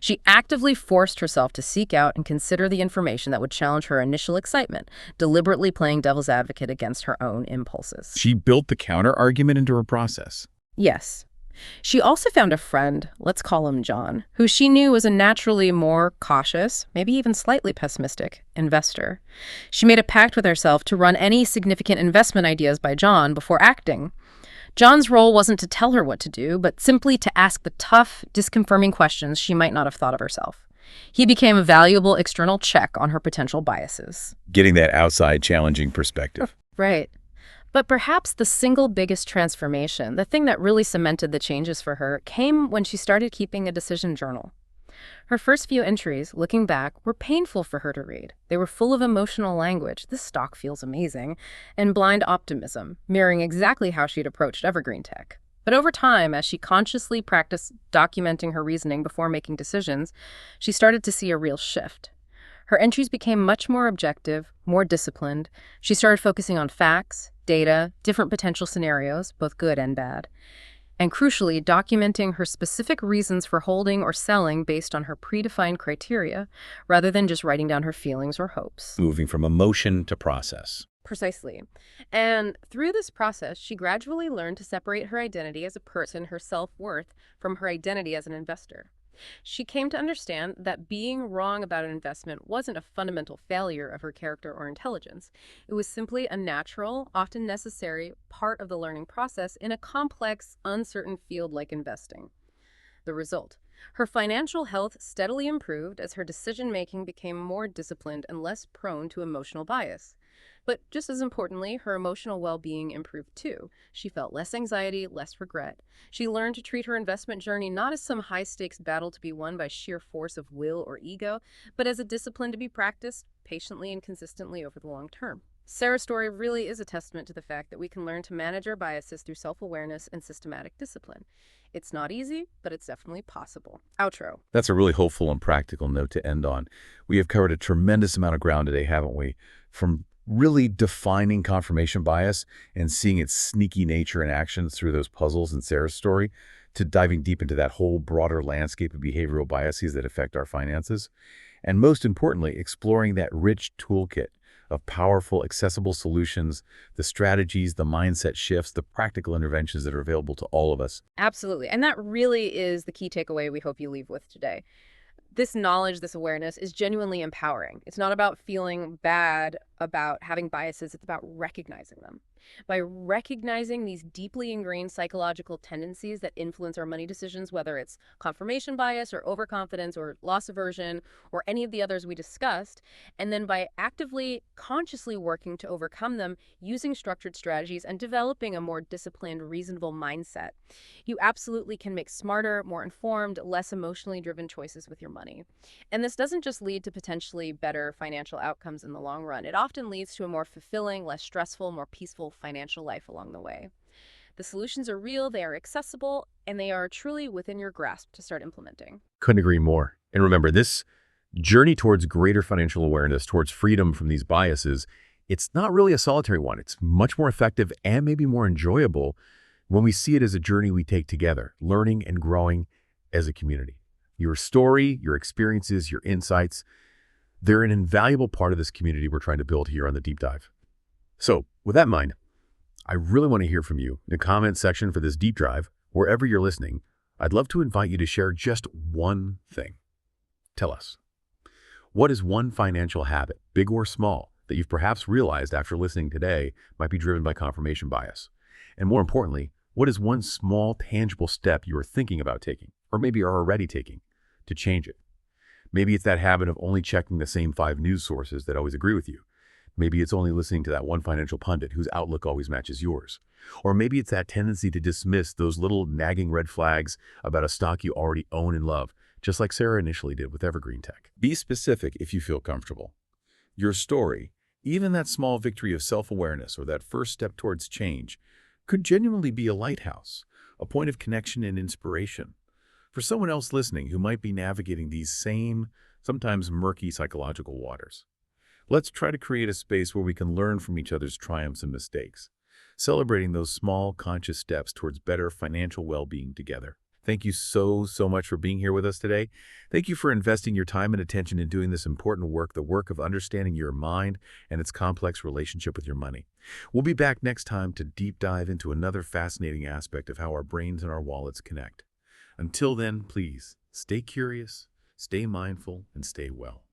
She actively forced herself to seek out and consider the information that would challenge her initial excitement, deliberately playing devil's advocate against her own impulses. She built the counter-argument into her process. Yes. She also found a friend, let's call him John, who she knew was a naturally more cautious, maybe even slightly pessimistic, investor. She made a pact with herself to run any significant investment ideas by John before acting. John's role wasn't to tell her what to do, but simply to ask the tough, disconfirming questions she might not have thought of herself. He became a valuable external check on her potential biases. Getting that outside, challenging perspective. Right. But perhaps the single biggest transformation, the thing that really cemented the changes for her, came when she started keeping a decision journal. Her first few entries, looking back, were painful for her to read. They were full of emotional language, this stock feels amazing, and blind optimism, mirroring exactly how she'd approached evergreen tech. But over time, as she consciously practiced documenting her reasoning before making decisions, she started to see a real shift. Her entries became much more objective, more disciplined. She started focusing on facts, data, different potential scenarios, both good and bad. And crucially, documenting her specific reasons for holding or selling based on her predefined criteria, rather than just writing down her feelings or hopes. Moving from emotion to process. Precisely. And through this process, she gradually learned to separate her identity as a person, her self-worth, from her identity as an investor. She came to understand that being wrong about an investment wasn't a fundamental failure of her character or intelligence. It was simply a natural, often necessary, part of the learning process in a complex, uncertain field like investing. The result: her financial health steadily improved as her decision-making became more disciplined and less prone to emotional bias. But just as importantly, her emotional well-being improved too. She felt less anxiety, less regret. She learned to treat her investment journey not as some high-stakes battle to be won by sheer force of will or ego, but as a discipline to be practiced patiently and consistently over the long term. Sarah's story really is a testament to the fact that we can learn to manage our biases through self-awareness and systematic discipline. It's not easy, but it's definitely possible. Outro. That's a really hopeful and practical note to end on. We have covered a tremendous amount of ground today, haven't we? From really defining confirmation bias and seeing its sneaky nature in action through those puzzles in Sarah's story, to diving deep into that whole broader landscape of behavioral biases that affect our finances. And most importantly, exploring that rich toolkit of powerful, accessible solutions, the strategies, the mindset shifts, the practical interventions that are available to all of us. Absolutely. And that really is the key takeaway we hope you leave with today. This knowledge, this awareness is genuinely empowering. It's not about feeling bad about having biases. It's about recognizing them. By recognizing these deeply ingrained psychological tendencies that influence our money decisions, whether it's confirmation bias or overconfidence or loss aversion or any of the others we discussed, and then by actively, consciously working to overcome them using structured strategies and developing a more disciplined, reasonable mindset, you absolutely can make smarter, more informed, less emotionally driven choices with your money. And this doesn't just lead to potentially better financial outcomes in the long run. It often leads to a more fulfilling, less stressful, more peaceful financial life along the way. The solutions are real, they are accessible, and they are truly within your grasp to start implementing. Couldn't agree more. And remember, this journey towards greater financial awareness, towards freedom from these biases, it's not really a solitary one. It's much more effective and maybe more enjoyable when we see it as a journey we take together, learning and growing as a community. Your story, your experiences, your insights, they're an invaluable part of this community we're trying to build here on The Deep Dive. So, with that in mind, I really want to hear from you in the comment section for this deep dive. Wherever you're listening, I'd love to invite you to share just one thing. Tell us, what is one financial habit, big or small, that you've perhaps realized after listening today might be driven by confirmation bias? And more importantly, what is one small, tangible step you are thinking about taking, or maybe are already taking, to change it? Maybe it's that habit of only checking the same 5 news sources that always agree with you. Maybe it's only listening to that one financial pundit whose outlook always matches yours. Or maybe it's that tendency to dismiss those little nagging red flags about a stock you already own and love, just like Sarah initially did with Evergreen Tech. Be specific if you feel comfortable. Your story, even that small victory of self-awareness or that first step towards change, could genuinely be a lighthouse, a point of connection and inspiration for someone else listening who might be navigating these same, sometimes murky psychological waters. Let's try to create a space where we can learn from each other's triumphs and mistakes, celebrating those small, conscious steps towards better financial well-being together. Thank you so much for being here with us today. Thank you for investing your time and attention in doing this important work, the work of understanding your mind and its complex relationship with your money. We'll be back next time to deep dive into another fascinating aspect of how our brains and our wallets connect. Until then, please stay curious, stay mindful, and stay well.